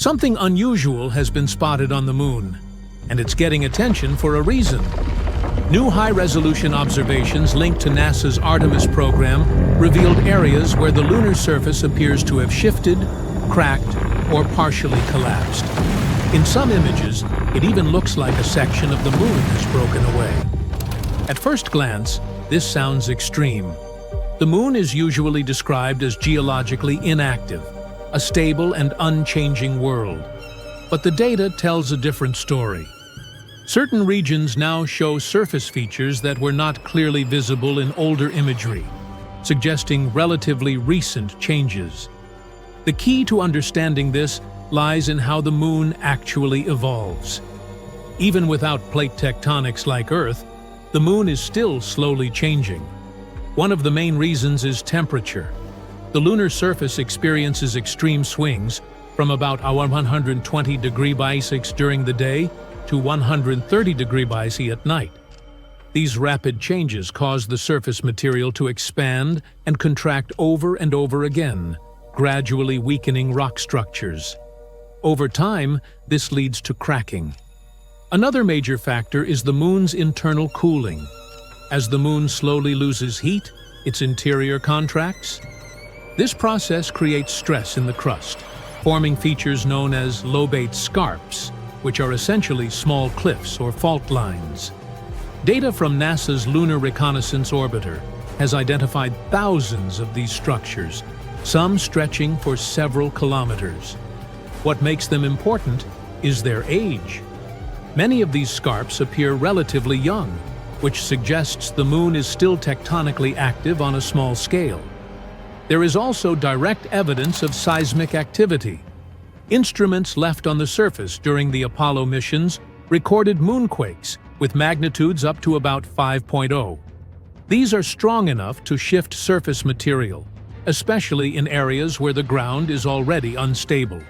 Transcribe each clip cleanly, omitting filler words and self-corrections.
Something unusual has been spotted on the moon, and it's getting attention for a reason. New high-resolution observations linked to NASA's Artemis program revealed areas where the lunar surface appears to have shifted, cracked, or partially collapsed. In some images, it even looks like a section of the moon has broken away. At first glance, this sounds extreme. The moon is usually described as geologically inactive, a stable and unchanging world. But the data tells a different story. Certain regions now show surface features that were not clearly visible in older imagery, suggesting relatively recent changes. The key to understanding this lies in how the moon actually evolves. Even without plate tectonics like Earth, the moon is still slowly changing. One of the main reasons is temperature. The lunar surface experiences extreme swings from about 120 degrees Celsius during the day to 130 degrees Celsius at night. These rapid changes cause the surface material to expand and contract over and over again, gradually weakening rock structures. Over time, this leads to cracking. Another major factor is the moon's internal cooling. As the moon slowly loses heat, its interior contracts. This process creates stress in the crust, forming features known as lobate scarps, which are essentially small cliffs or fault lines. Data from NASA's Lunar Reconnaissance Orbiter has identified thousands of these structures, some stretching for several kilometers. What makes them important is their age. Many of these scarps appear relatively young, which suggests the moon is still tectonically active on a small scale. There is also direct evidence of seismic activity. Instruments left on the surface during the Apollo missions recorded moonquakes with magnitudes up to about 5.0. These are strong enough to shift surface material, especially in areas where the ground is already unstable.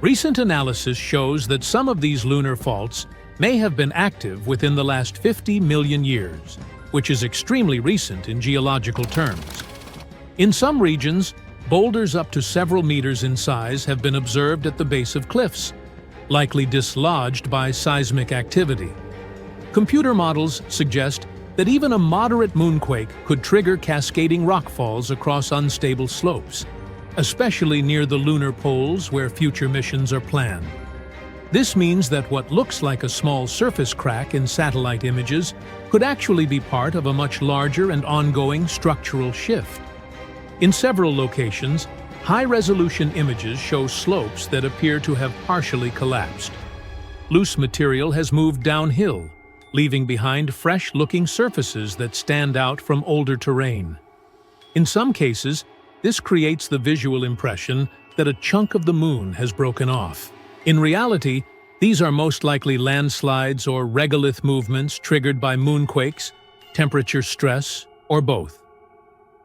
Recent analysis shows that some of these lunar faults may have been active within the last 50 million years, which is extremely recent in geological terms. In some regions, boulders up to several meters in size have been observed at the base of cliffs, likely dislodged by seismic activity. Computer models suggest that even a moderate moonquake could trigger cascading rockfalls across unstable slopes, especially near the lunar poles where future missions are planned. This means that what looks like a small surface crack in satellite images could actually be part of a much larger and ongoing structural shift. In several locations, high-resolution images show slopes that appear to have partially collapsed. Loose material has moved downhill, leaving behind fresh-looking surfaces that stand out from older terrain. In some cases, this creates the visual impression that a chunk of the moon has broken off. In reality, these are most likely landslides or regolith movements triggered by moonquakes, temperature stress, or both.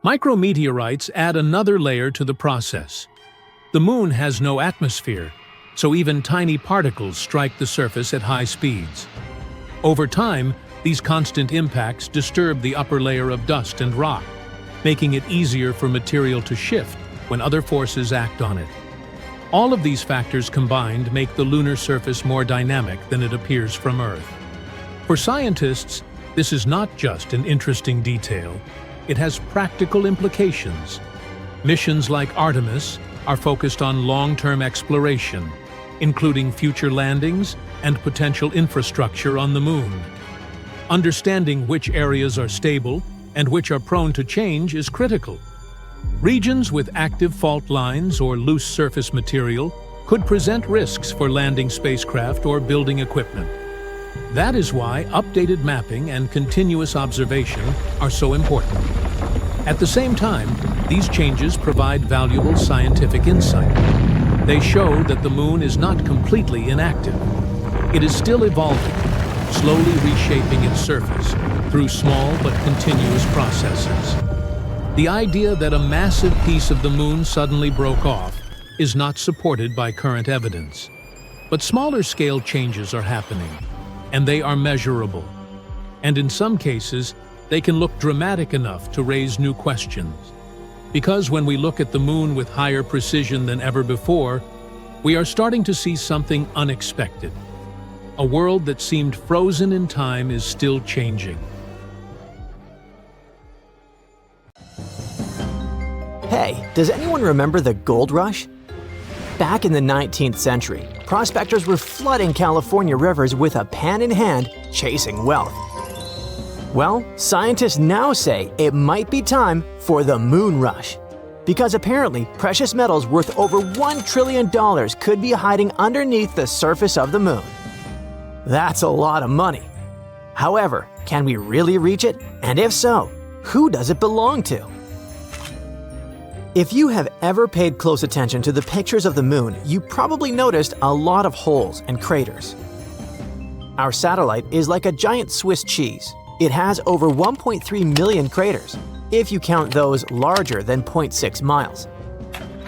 Micrometeorites add another layer to the process. The moon has no atmosphere, so even tiny particles strike the surface at high speeds. Over time, these constant impacts disturb the upper layer of dust and rock, making it easier for material to shift when other forces act on it. All of these factors combined make the lunar surface more dynamic than it appears from Earth. For scientists, this is not just an interesting detail. It has practical implications. Missions like Artemis are focused on long-term exploration, including future landings and potential infrastructure on the moon. Understanding which areas are stable and which are prone to change is critical. Regions with active fault lines or loose surface material could present risks for landing spacecraft or building equipment. That is why updated mapping and continuous observation are so important. At the same time, these changes provide valuable scientific insight. They show that the moon is not completely inactive. It is still evolving, slowly reshaping its surface through small but continuous processes. The idea that a massive piece of the moon suddenly broke off is not supported by current evidence. But smaller-scale changes are happening, and they are measurable. And in some cases, they can look dramatic enough to raise new questions. Because when we look at the moon with higher precision than ever before, we are starting to see something unexpected. A world that seemed frozen in time is still changing. Hey, does anyone remember the gold rush? Back in the 19th century, prospectors were flooding California rivers with a pan in hand, chasing wealth. Well, scientists now say it might be time for the moon rush. Because apparently, precious metals worth over $1 trillion could be hiding underneath the surface of the moon. That's a lot of money. However, can we really reach it? And if so, who does it belong to? If you have ever paid close attention to the pictures of the moon, you probably noticed a lot of holes and craters. Our satellite is like a giant Swiss cheese. It has over 1.3 million craters, if you count those larger than 0.6 miles.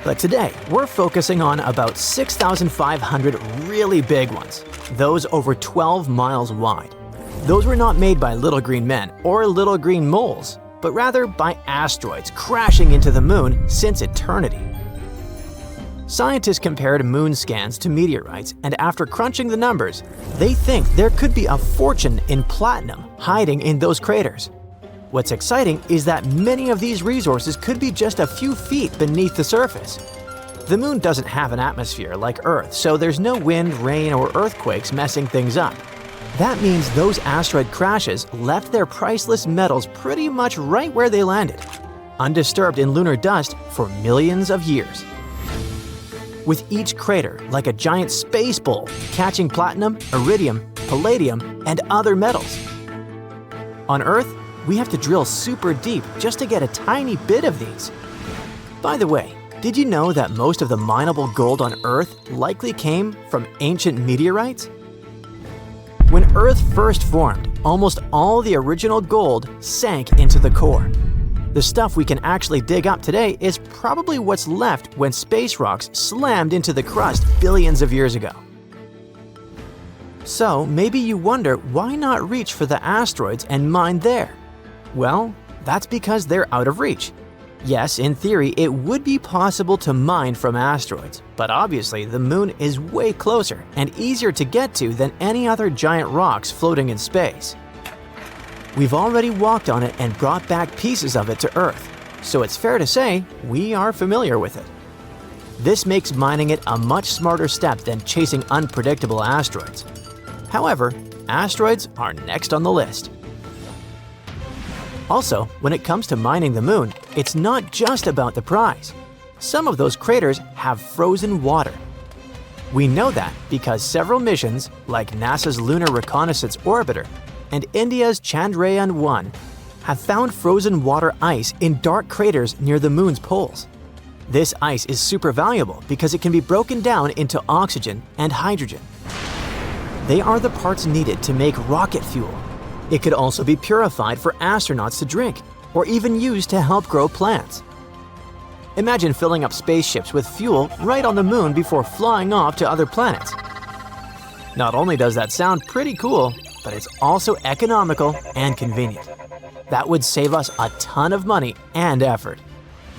But today, we're focusing on about 6,500 really big ones, those over 12 miles wide. Those were not made by little green men or little green moles, but rather by asteroids crashing into the moon since eternity. Scientists compared moon scans to meteorites, and after crunching the numbers, they think there could be a fortune in platinum hiding in those craters. What's exciting is that many of these resources could be just a few feet beneath the surface. The moon doesn't have an atmosphere like Earth, so there's no wind, rain, or earthquakes messing things up. That means those asteroid crashes left their priceless metals pretty much right where they landed, undisturbed in lunar dust for millions of years. With each crater like a giant space bowl catching platinum, iridium, palladium, and other metals. On Earth, we have to drill super deep just to get a tiny bit of these. By the way, did you know that most of the mineable gold on Earth likely came from ancient meteorites? When Earth first formed, almost all the original gold sank into the core. The stuff we can actually dig up today is probably what's left when space rocks slammed into the crust billions of years ago. So maybe you wonder why not reach for the asteroids and mine there? Well, that's because they're out of reach. Yes, in theory, it would be possible to mine from asteroids, but obviously the moon is way closer and easier to get to than any other giant rocks floating in space. We've already walked on it and brought back pieces of it to Earth, so it's fair to say we are familiar with it. This makes mining it a much smarter step than chasing unpredictable asteroids. However, asteroids are next on the list. Also, when it comes to mining the moon, it's not just about the prize. Some of those craters have frozen water. We know that because several missions, like NASA's Lunar Reconnaissance Orbiter and India's Chandrayaan-1, have found frozen water ice in dark craters near the moon's poles. This ice is super valuable because it can be broken down into oxygen and hydrogen. They are the parts needed to make rocket fuel. It could also be purified for astronauts to drink, or even used to help grow plants. Imagine filling up spaceships with fuel right on the moon before flying off to other planets. Not only does that sound pretty cool, but it's also economical and convenient. That would save us a ton of money and effort.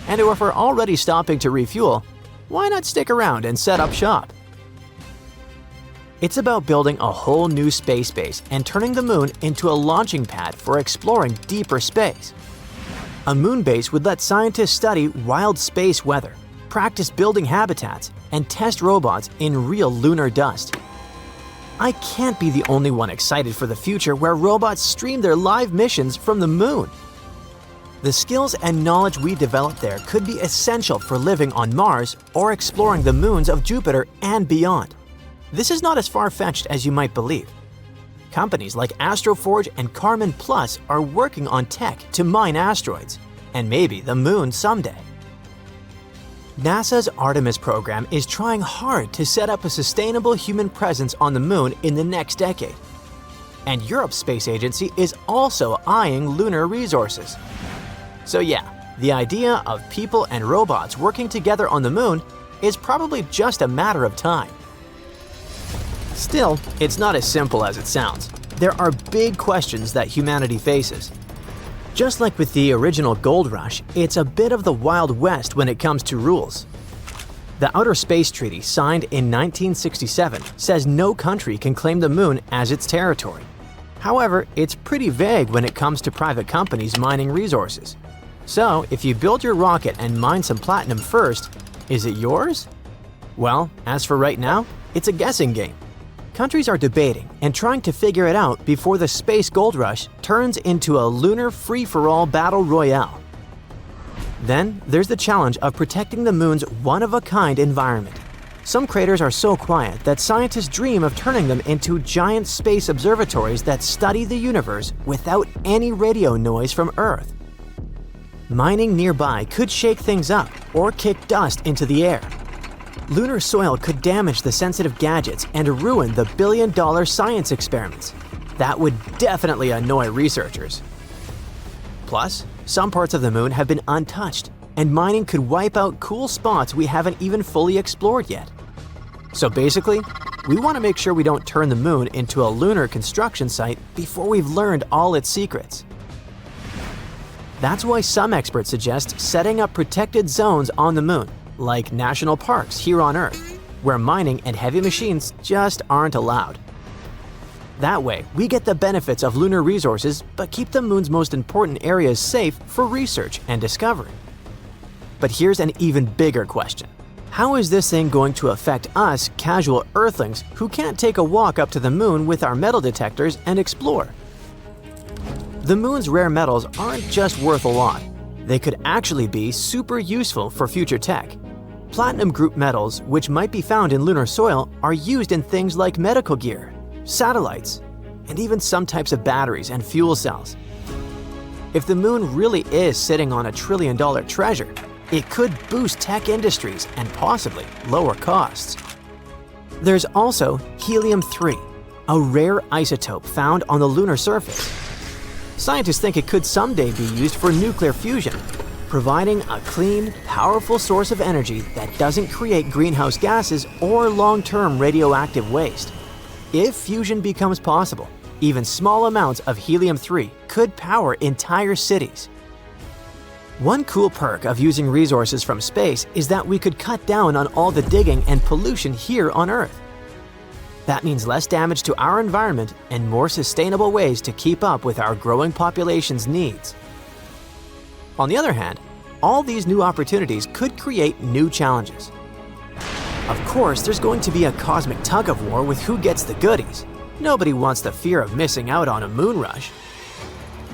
And if we're already stopping to refuel, why not stick around and set up shop? It's about building a whole new space base and turning the moon into a launching pad for exploring deeper space. A moon base would let scientists study wild space weather, practice building habitats, and test robots in real lunar dust. I can't be the only one excited for the future where robots stream their live missions from the moon. The skills and knowledge we develop there could be essential for living on Mars or exploring the moons of Jupiter and beyond. This is not as far-fetched as you might believe. Companies like Astroforge and Karman Plus are working on tech to mine asteroids, and maybe the moon someday. NASA's Artemis program is trying hard to set up a sustainable human presence on the moon in the next decade. And Europe's space agency is also eyeing lunar resources. So yeah, the idea of people and robots working together on the moon is probably just a matter of time. Still, it's not as simple as it sounds. There are big questions that humanity faces. Just like with the original gold rush, it's a bit of the Wild West when it comes to rules. The Outer Space Treaty, signed in 1967, says no country can claim the moon as its territory. However, it's pretty vague when it comes to private companies mining resources. So, if you build your rocket and mine some platinum first, is it yours? Well, as for right now, it's a guessing game. Countries are debating and trying to figure it out before the space gold rush turns into a lunar free-for-all battle royale. Then, there's the challenge of protecting the moon's one-of-a-kind environment. Some craters are so quiet that scientists dream of turning them into giant space observatories that study the universe without any radio noise from Earth. Mining nearby could shake things up or kick dust into the air. Lunar soil could damage the sensitive gadgets and ruin the billion-dollar science experiments. That would definitely annoy researchers. Plus, some parts of the moon have been untouched, and mining could wipe out cool spots we haven't even fully explored yet. So basically, we want to make sure we don't turn the moon into a lunar construction site before we've learned all its secrets. That's why some experts suggest setting up protected zones on the moon, like national parks here on Earth, where mining and heavy machines just aren't allowed. That way, we get the benefits of lunar resources but keep the moon's most important areas safe for research and discovery. But here's an even bigger question. How is this thing going to affect us casual Earthlings who can't take a walk up to the moon with our metal detectors and explore? The moon's rare metals aren't just worth a lot. They could actually be super useful for future tech. Platinum group metals, which might be found in lunar soil, are used in things like medical gear, satellites, and even some types of batteries and fuel cells. If the moon really is sitting on $1 trillion treasure, it could boost tech industries and possibly lower costs. There's also helium-3, a rare isotope found on the lunar surface. Scientists think it could someday be used for nuclear fusion, providing a clean, powerful source of energy that doesn't create greenhouse gases or long-term radioactive waste. If fusion becomes possible, even small amounts of helium-3 could power entire cities. One cool perk of using resources from space is that we could cut down on all the digging and pollution here on Earth. That means less damage to our environment and more sustainable ways to keep up with our growing population's needs. On the other hand, all these new opportunities could create new challenges. Of course, there's going to be a cosmic tug-of-war with who gets the goodies. Nobody wants the fear of missing out on a moon rush.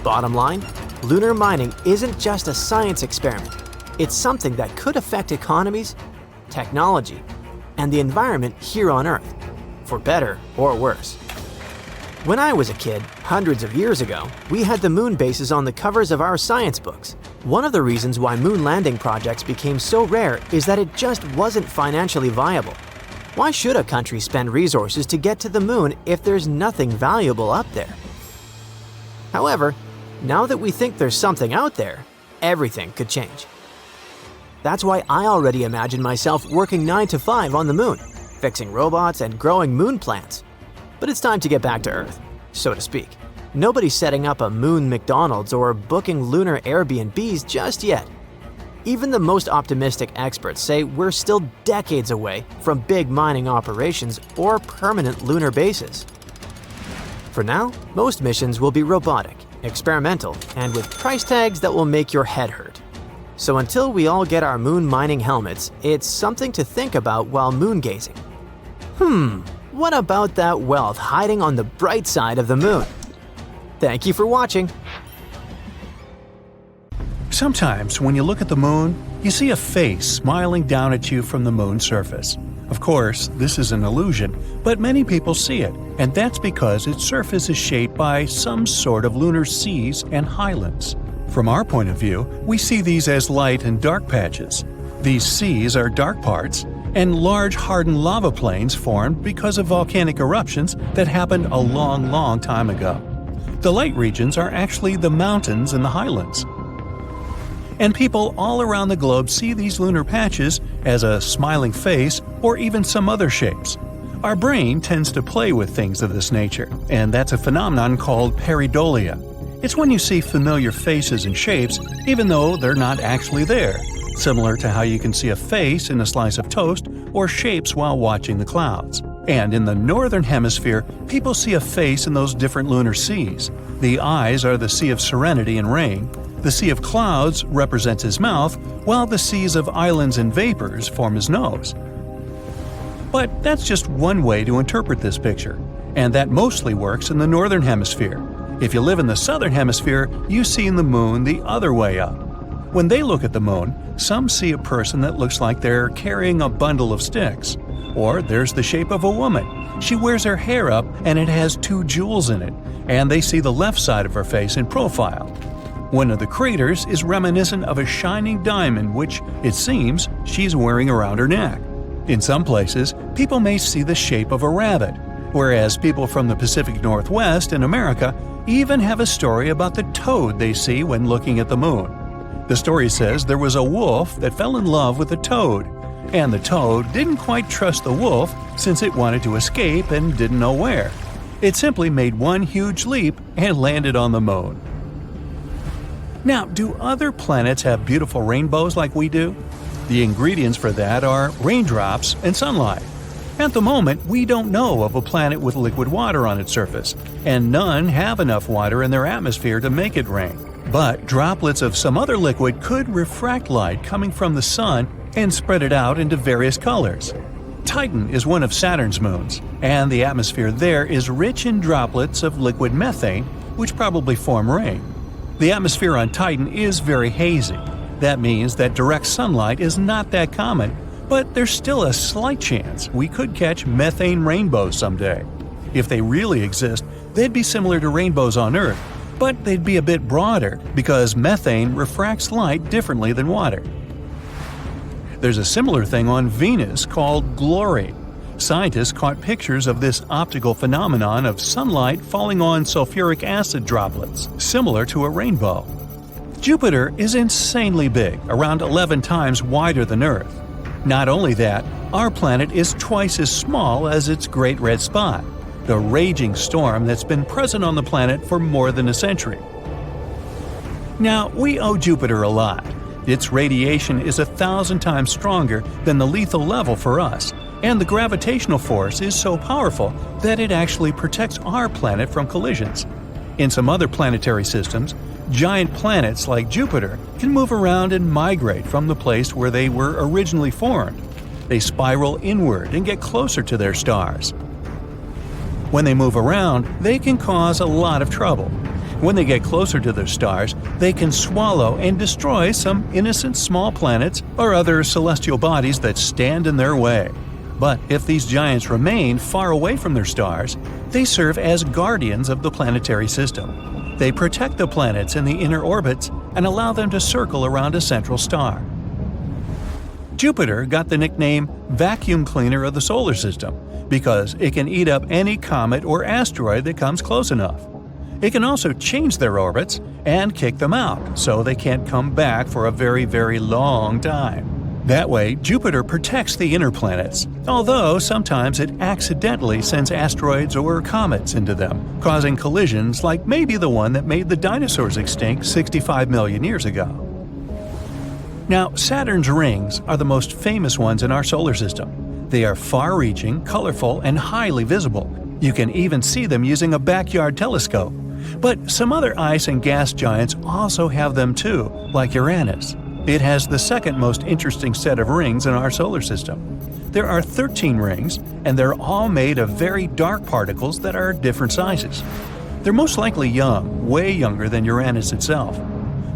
Bottom line, lunar mining isn't just a science experiment. It's something that could affect economies, technology, and the environment here on Earth, for better or worse. When I was a kid, hundreds of years ago, we had the moon bases on the covers of our science books. One of the reasons why moon landing projects became so rare is that it just wasn't financially viable. Why should a country spend resources to get to the moon if there's nothing valuable up there? However, now that we think there's something out there, everything could change. That's why I already imagine myself working 9 to 5 on the moon, fixing robots and growing moon plants. But it's time to get back to Earth, so to speak. Nobody's setting up a moon McDonald's or booking lunar Airbnbs just yet. Even the most optimistic experts say we're still decades away from big mining operations or permanent lunar bases. For now, most missions will be robotic, experimental, and with price tags that will make your head hurt. So until we all get our moon mining helmets, it's something to think about while moon gazing. What about that wealth hiding on the bright side of the moon? Thank you for watching. Sometimes when you look at the moon, you see a face smiling down at you from the moon's surface. Of course, this is an illusion, but many people see it, and that's because its surface is shaped by some sort of lunar seas and highlands. From our point of view, we see these as light and dark patches. These seas are dark parts, and large hardened lava plains formed because of volcanic eruptions that happened a long time ago. The light regions are actually the mountains and the highlands. And people all around the globe see these lunar patches as a smiling face or even some other shapes. Our brain tends to play with things of this nature, and that's a phenomenon called pareidolia. It's when you see familiar faces and shapes even though they're not actually there. similar to how you can see a face in a slice of toast or shapes while watching the clouds. And in the northern hemisphere, people see a face in those different lunar seas. The eyes are the Sea of Serenity and Rain, the Sea of Clouds represents his mouth, while the seas of islands and vapors form his nose. But that's just one way to interpret this picture, and that mostly works in the northern hemisphere. If you live in the southern hemisphere, you see the moon the other way up. When they look at the moon, some see a person that looks like they're carrying a bundle of sticks. Or there's the shape of a woman. She wears her hair up and it has 2 jewels in it, and they see the left side of her face in profile. One of the craters is reminiscent of a shining diamond which, it seems, she's wearing around her neck. In some places, people may see the shape of a rabbit, whereas people from the Pacific Northwest in America even have a story about the toad they see when looking at the moon. The story says there was a wolf that fell in love with a toad, and the toad didn't quite trust the wolf since it wanted to escape and didn't know where. It simply made one huge leap and landed on the moon. Now, do other planets have beautiful rainbows like we do? The ingredients for that are raindrops and sunlight. At the moment, we don't know of a planet with liquid water on its surface, and none have enough water in their atmosphere to make it rain. But droplets of some other liquid could refract light coming from the sun and spread it out into various colors. Titan is one of Saturn's moons, and the atmosphere there is rich in droplets of liquid methane, which probably form rain. The atmosphere on Titan is very hazy. That means that direct sunlight is not that common, but there's still a slight chance we could catch methane rainbows someday. If they really exist, they'd be similar to rainbows on Earth, but they'd be a bit broader because methane refracts light differently than water. There's a similar thing on Venus called glory. Scientists caught pictures of this optical phenomenon of sunlight falling on sulfuric acid droplets, similar to a rainbow. Jupiter is insanely big, around 11 times wider than Earth. Not only that, our planet is twice as small as its Great Red Spot, the raging storm that's been present on the planet for more than a century. Now, we owe Jupiter a lot. Its radiation is 1,000 times stronger than the lethal level for us, and the gravitational force is so powerful that it actually protects our planet from collisions. In some other planetary systems, giant planets like Jupiter can move around and migrate from the place where they were originally formed. They spiral inward and get closer to their stars. When they move around, they can cause a lot of trouble. When they get closer to their stars, they can swallow and destroy some innocent small planets or other celestial bodies that stand in their way. But if these giants remain far away from their stars, they serve as guardians of the planetary system. They protect the planets in the inner orbits and allow them to circle around a central star. Jupiter got the nickname vacuum cleaner of the solar system because it can eat up any comet or asteroid that comes close enough. It can also change their orbits and kick them out so they can't come back for a very, very long time. That way, Jupiter protects the inner planets, although sometimes it accidentally sends asteroids or comets into them, causing collisions like maybe the one that made the dinosaurs extinct 65 million years ago. Now, Saturn's rings are the most famous ones in our solar system. They are far-reaching, colorful, and highly visible. You can even see them using a backyard telescope. But some other ice and gas giants also have them too, like Uranus. It has the second most interesting set of rings in our solar system. There are 13 rings, and they're all made of very dark particles that are different sizes. They're most likely young, way younger than Uranus itself.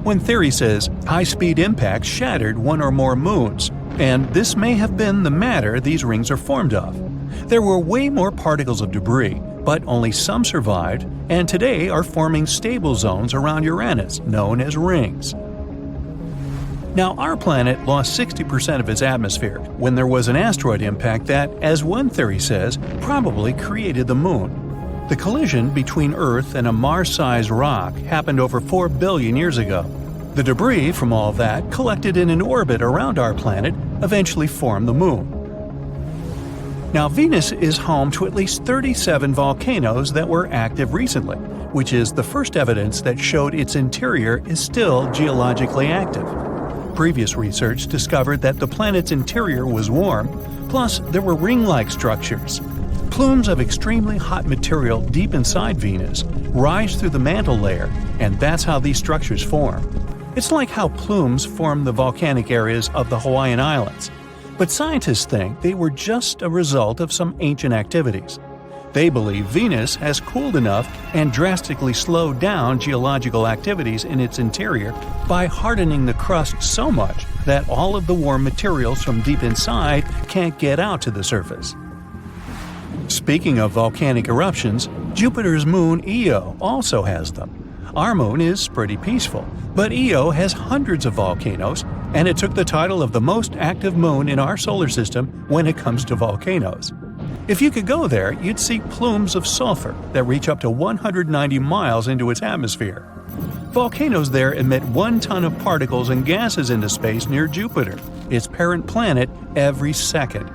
One theory says high-speed impacts shattered one or more moons, and this may have been the matter these rings are formed of. There were way more particles of debris, but only some survived, and today are forming stable zones around Uranus, known as rings. Now, our planet lost 60% of its atmosphere when there was an asteroid impact that, as one theory says, probably created the Moon. The collision between Earth and a Mars-sized rock happened over 4 billion years ago. The debris from all that collected in an orbit around our planet eventually formed the Moon. Now, Venus is home to at least 37 volcanoes that were active recently, which is the first evidence that showed its interior is still geologically active. Previous research discovered that the planet's interior was warm, plus there were ring-like structures. Plumes of extremely hot material deep inside Venus rise through the mantle layer, and that's how these structures form. It's like how plumes form the volcanic areas of the Hawaiian Islands. But scientists think they were just a result of some ancient activities. They believe Venus has cooled enough and drastically slowed down geological activities in its interior by hardening the crust so much that all of the warm materials from deep inside can't get out to the surface. Speaking of volcanic eruptions, Jupiter's moon Io also has them. Our moon is pretty peaceful, but Io has hundreds of volcanoes, and it took the title of the most active moon in our solar system when it comes to volcanoes. If you could go there, you'd see plumes of sulfur that reach up to 190 miles into its atmosphere. Volcanoes there emit 1 ton of particles and gases into space near Jupiter, its parent planet, every second.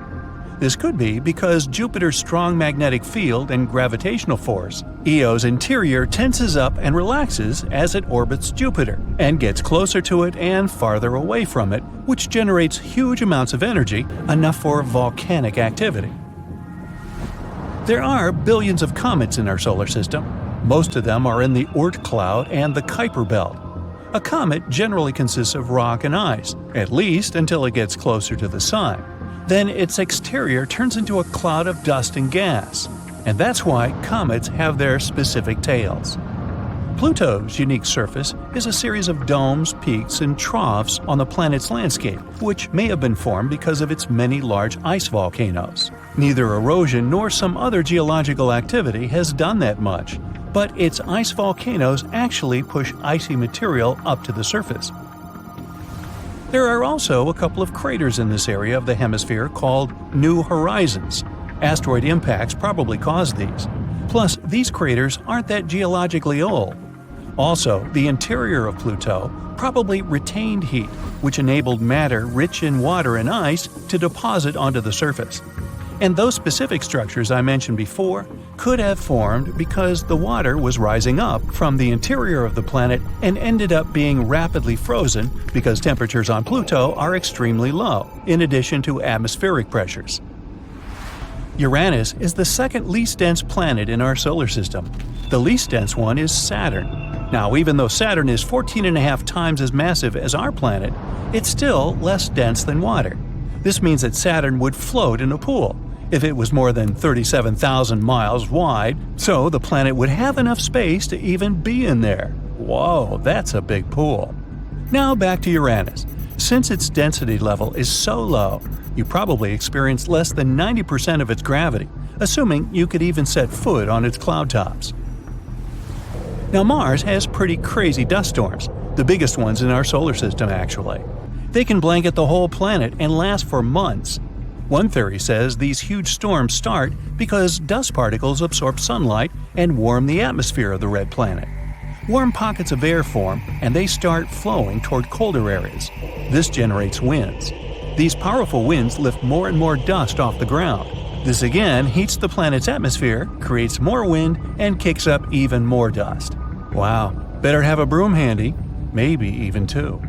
This could be because Jupiter's strong magnetic field and gravitational force. Io's interior tenses up and relaxes as it orbits Jupiter and gets closer to it and farther away from it, which generates huge amounts of energy, enough for volcanic activity. There are billions of comets in our solar system. Most of them are in the Oort cloud and the Kuiper belt. A comet generally consists of rock and ice, at least until it gets closer to the Sun. Then its exterior turns into a cloud of dust and gas. And that's why comets have their specific tails. Pluto's unique surface is a series of domes, peaks, and troughs on the planet's landscape, which may have been formed because of its many large ice volcanoes. Neither erosion nor some other geological activity has done that much, but its ice volcanoes actually push icy material up to the surface. There are also a couple of craters in this area of the hemisphere called New Horizons. Asteroid impacts probably caused these. Plus, these craters aren't that geologically old. Also, the interior of Pluto probably retained heat, which enabled matter rich in water and ice to deposit onto the surface. And those specific structures I mentioned before could have formed because the water was rising up from the interior of the planet and ended up being rapidly frozen because temperatures on Pluto are extremely low, in addition to atmospheric pressures. Uranus is the second least dense planet in our solar system. The least dense one is Saturn. Now, even though Saturn is 14.5 times as massive as our planet, it's still less dense than water. This means that Saturn would float in a pool if it was more than 37,000 miles wide, so the planet would have enough space to even be in there. Whoa, that's a big pool. Now back to Uranus. Since its density level is so low, you probably experience less than 90% of its gravity, assuming you could even set foot on its cloud tops. Now Mars has pretty crazy dust storms, the biggest ones in our solar system actually. They can blanket the whole planet and last for months. One theory says these huge storms start because dust particles absorb sunlight and warm the atmosphere of the red planet. Warm pockets of air form and they start flowing toward colder areas. This generates winds. These powerful winds lift more and more dust off the ground. This again heats the planet's atmosphere, creates more wind, and kicks up even more dust. Wow, better have a broom handy, maybe even two.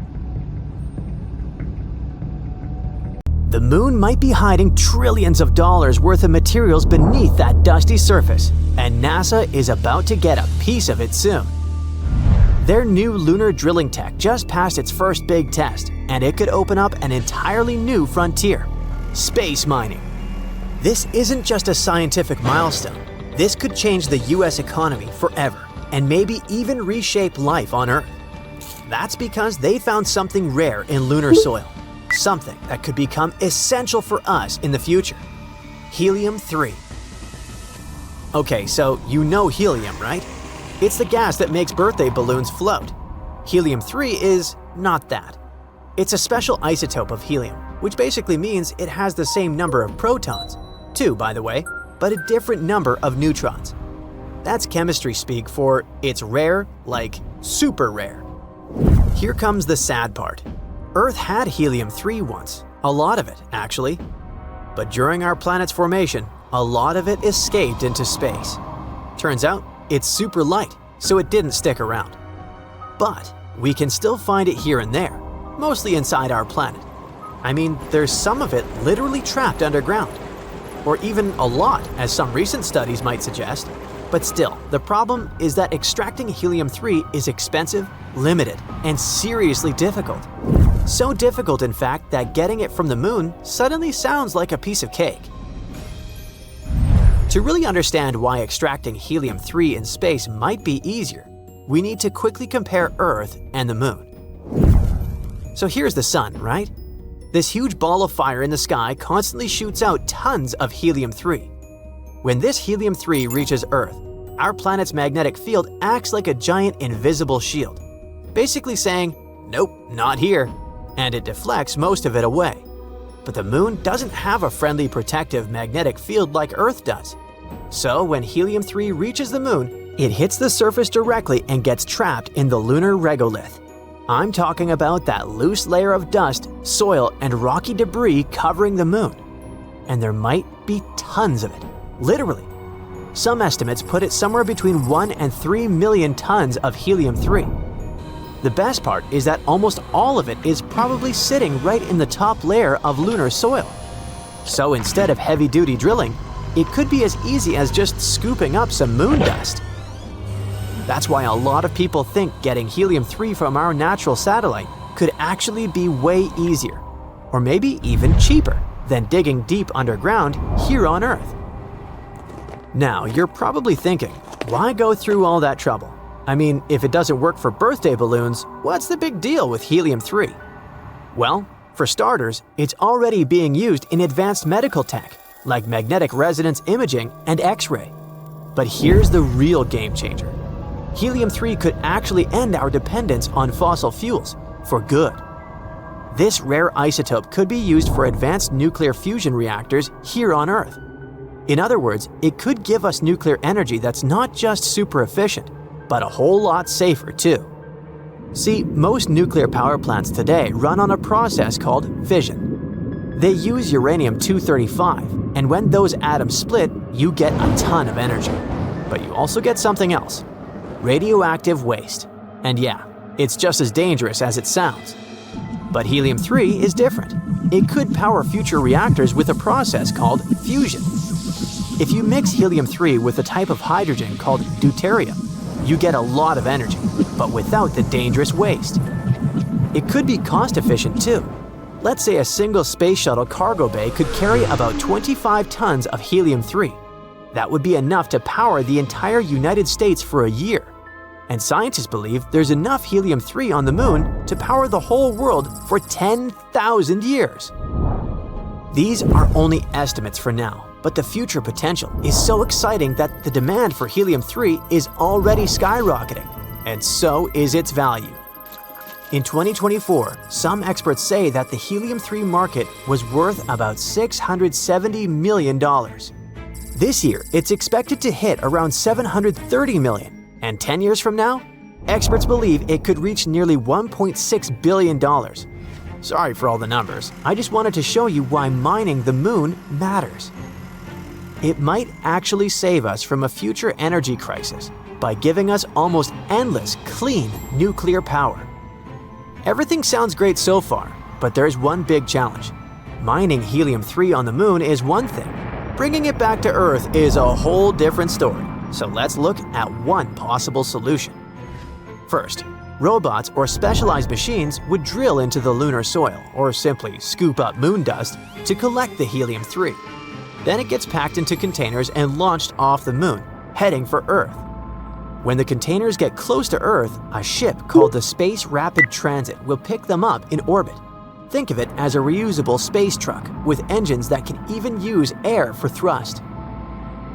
The moon might be hiding trillions of dollars worth of materials beneath that dusty surface, and NASA is about to get a piece of it soon. Their new lunar drilling tech just passed its first big test, and it could open up an entirely new frontier: space mining. This isn't just a scientific milestone. This could change the US economy forever, and maybe even reshape life on Earth. That's because they found something rare in lunar soil. Something that could become essential for us in the future: helium-3. Okay, so you know helium, right? It's the gas that makes birthday balloons float. Helium-3 is not that. It's a special isotope of helium, which basically means it has the same number of protons, 2 by the way, but a different number of neutrons. That's chemistry speak for it's rare, like super rare. Here comes the sad part. Earth had helium-3 once, a lot of it actually. But during our planet's formation, a lot of it escaped into space. Turns out, it's super light, so it didn't stick around. But we can still find it here and there. mostly inside our planet. I mean, there's some of it literally trapped underground. Or even a lot, as some recent studies might suggest. But still, the problem is that extracting helium-3 is expensive, limited, and seriously difficult. So difficult, in fact, that getting it from the moon suddenly sounds like a piece of cake. To really understand why extracting helium-3 in space might be easier, we need to quickly compare Earth and the moon. So here's the sun, right? This huge ball of fire in the sky constantly shoots out tons of helium-3. When this helium-3 reaches Earth, our planet's magnetic field acts like a giant invisible shield, basically saying, "Nope, not here," and it deflects most of it away. But the moon doesn't have a friendly protective magnetic field like Earth does. So when helium-3 reaches the moon, it hits the surface directly and gets trapped in the lunar regolith. I'm talking about that loose layer of dust, soil, and rocky debris covering the moon. And there might be tons of it, literally. Some estimates put it somewhere between 1 and 3 million tons of helium-3. The best part is that almost all of it is probably sitting right in the top layer of lunar soil. So instead of heavy-duty drilling, it could be as easy as just scooping up some moon dust. That's why a lot of people think getting helium-3 from our natural satellite could actually be way easier, or maybe even cheaper, than digging deep underground here on Earth. Now, you're probably thinking, why go through all that trouble? I mean, if it doesn't work for birthday balloons, what's the big deal with helium-3? Well, for starters, it's already being used in advanced medical tech, like magnetic resonance imaging and X-ray. But here's the real game changer. Helium-3 could actually end our dependence on fossil fuels for good. This rare isotope could be used for advanced nuclear fusion reactors here on Earth. In other words, it could give us nuclear energy that's not just super efficient, but a whole lot safer too. See, most nuclear power plants today run on a process called fission. They use uranium-235, and when those atoms split, you get a ton of energy. But you also get something else: radioactive waste. And yeah, it's just as dangerous as it sounds. But helium-3 is different. It could power future reactors with a process called fusion. If you mix helium-3 with a type of hydrogen called deuterium, you get a lot of energy, but without the dangerous waste. It could be cost-efficient too. Let's say a single space shuttle cargo bay could carry about 25 tons of helium-3. That would be enough to power the entire United States for a year. And scientists believe there's enough helium-3 on the moon to power the whole world for 10,000 years. These are only estimates for now, but the future potential is so exciting that the demand for helium-3 is already skyrocketing, and so is its value. In 2024, some experts say that the helium-3 market was worth about $670 million. This year, it's expected to hit around $730 million, and 10 years from now, experts believe it could reach nearly $1.6 billion. Sorry for all the numbers, I just wanted to show you why mining the moon matters. It might actually save us from a future energy crisis by giving us almost endless, clean nuclear power. Everything sounds great so far, but there's one big challenge. Mining helium-3 on the moon is one thing. Bringing it back to Earth is a whole different story. So let's look at one possible solution. First, robots or specialized machines would drill into the lunar soil or simply scoop up moon dust to collect the helium-3. Then it gets packed into containers and launched off the moon, heading for Earth. When the containers get close to Earth, a ship called the Space Rapid Transit will pick them up in orbit. Think of it as a reusable space truck with engines that can even use air for thrust.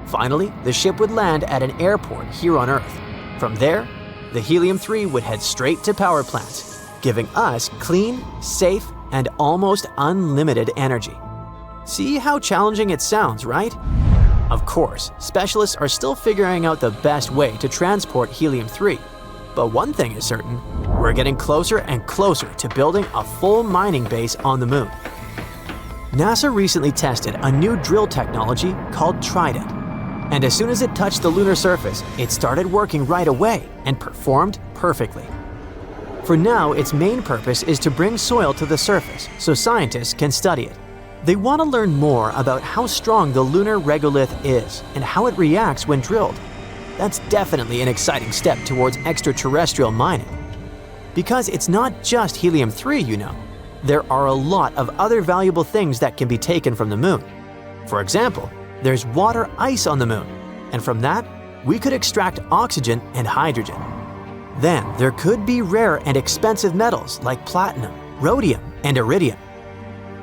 Finally, the ship would land at an airport here on Earth. From there, the helium-3 would head straight to power plants, giving us clean, safe, and almost unlimited energy. See how challenging it sounds, right? Of course, specialists are still figuring out the best way to transport helium-3. But one thing is certain, we're getting closer and closer to building a full mining base on the moon. NASA recently tested a new drill technology called Trident. And as soon as it touched the lunar surface, it started working right away and performed perfectly. For now, its main purpose is to bring soil to the surface so scientists can study it. They want to learn more about how strong the lunar regolith is and how it reacts when drilled. That's definitely an exciting step towards extraterrestrial mining. Because it's not just helium-3, you know. There are a lot of other valuable things that can be taken from the moon. For example, there's water ice on the moon, and from that, we could extract oxygen and hydrogen. Then there could be rare and expensive metals like platinum, rhodium, and iridium.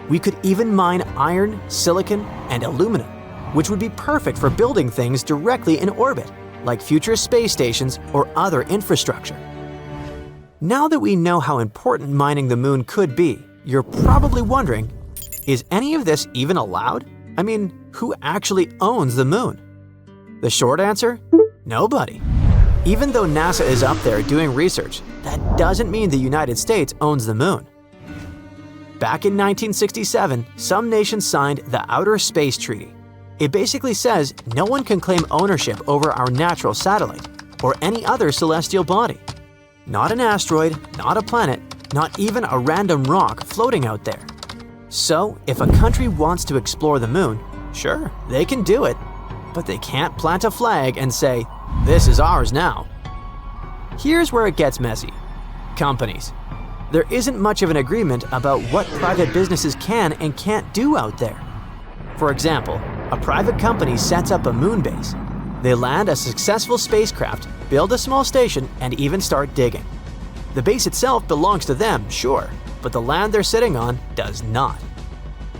We could even mine iron, silicon, and aluminum, which would be perfect for building things directly in orbit, like future space stations or other infrastructure. Now that we know how important mining the moon could be, you're probably wondering, is any of this even allowed? I mean, who actually owns the moon? The short answer? Nobody. Even though NASA is up there doing research, that doesn't mean the United States owns the moon. Back in 1967, some nations signed the Outer Space Treaty. It basically says no one can claim ownership over our natural satellite or any other celestial body. Not an asteroid, not a planet, not even a random rock floating out there. So, if a country wants to explore the moon, sure, they can do it, but they can't plant a flag and say, "This is ours now." Here's where it gets messy. Companies. There isn't much of an agreement about what private businesses can and can't do out there. For example, a private company sets up a moon base. They land a successful spacecraft, build a small station, and even start digging. The base itself belongs to them, sure, but the land they're sitting on does not.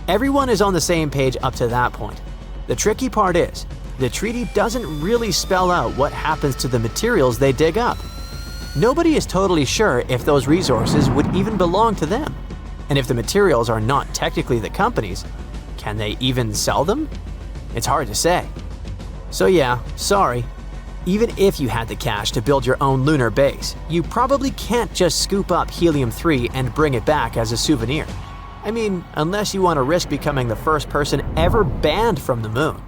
Everyone is on the same page up to that point. The tricky part is, the treaty doesn't really spell out what happens to the materials they dig up. Nobody is totally sure if those resources would even belong to them. And if the materials are not technically the company's, can they even sell them? It's hard to say. So yeah, sorry. Even if you had the cash to build your own lunar base, you probably can't just scoop up helium-3 and bring it back as a souvenir. I mean, unless you want to risk becoming the first person ever banned from the moon.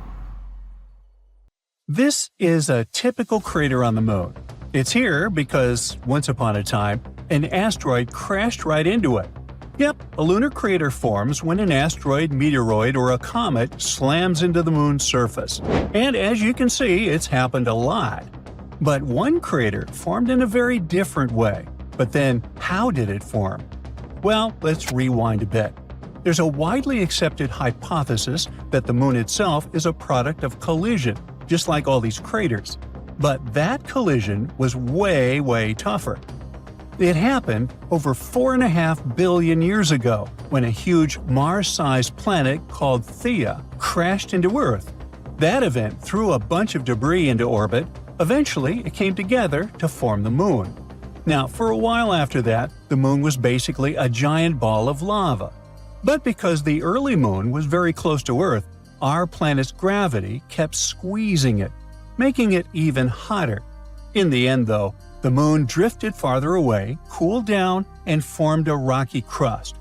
This is a typical crater on the moon. It's here because, once upon a time, an asteroid crashed right into it. Yep, a lunar crater forms when an asteroid, meteoroid, or a comet slams into the moon's surface. And as you can see, it's happened a lot. But one crater formed in a very different way. But then, how did it form? Well, let's rewind a bit. There's a widely accepted hypothesis that the moon itself is a product of collision, just like all these craters. But that collision was way tougher. It happened over 4.5 billion years ago when a huge Mars-sized planet called Theia crashed into Earth. That event threw a bunch of debris into orbit. Eventually, it came together to form the moon. Now, for a while after that, the moon was basically a giant ball of lava. But because the early moon was very close to Earth, our planet's gravity kept squeezing it, making it even hotter. In the end, though, the moon drifted farther away, cooled down, and formed a rocky crust.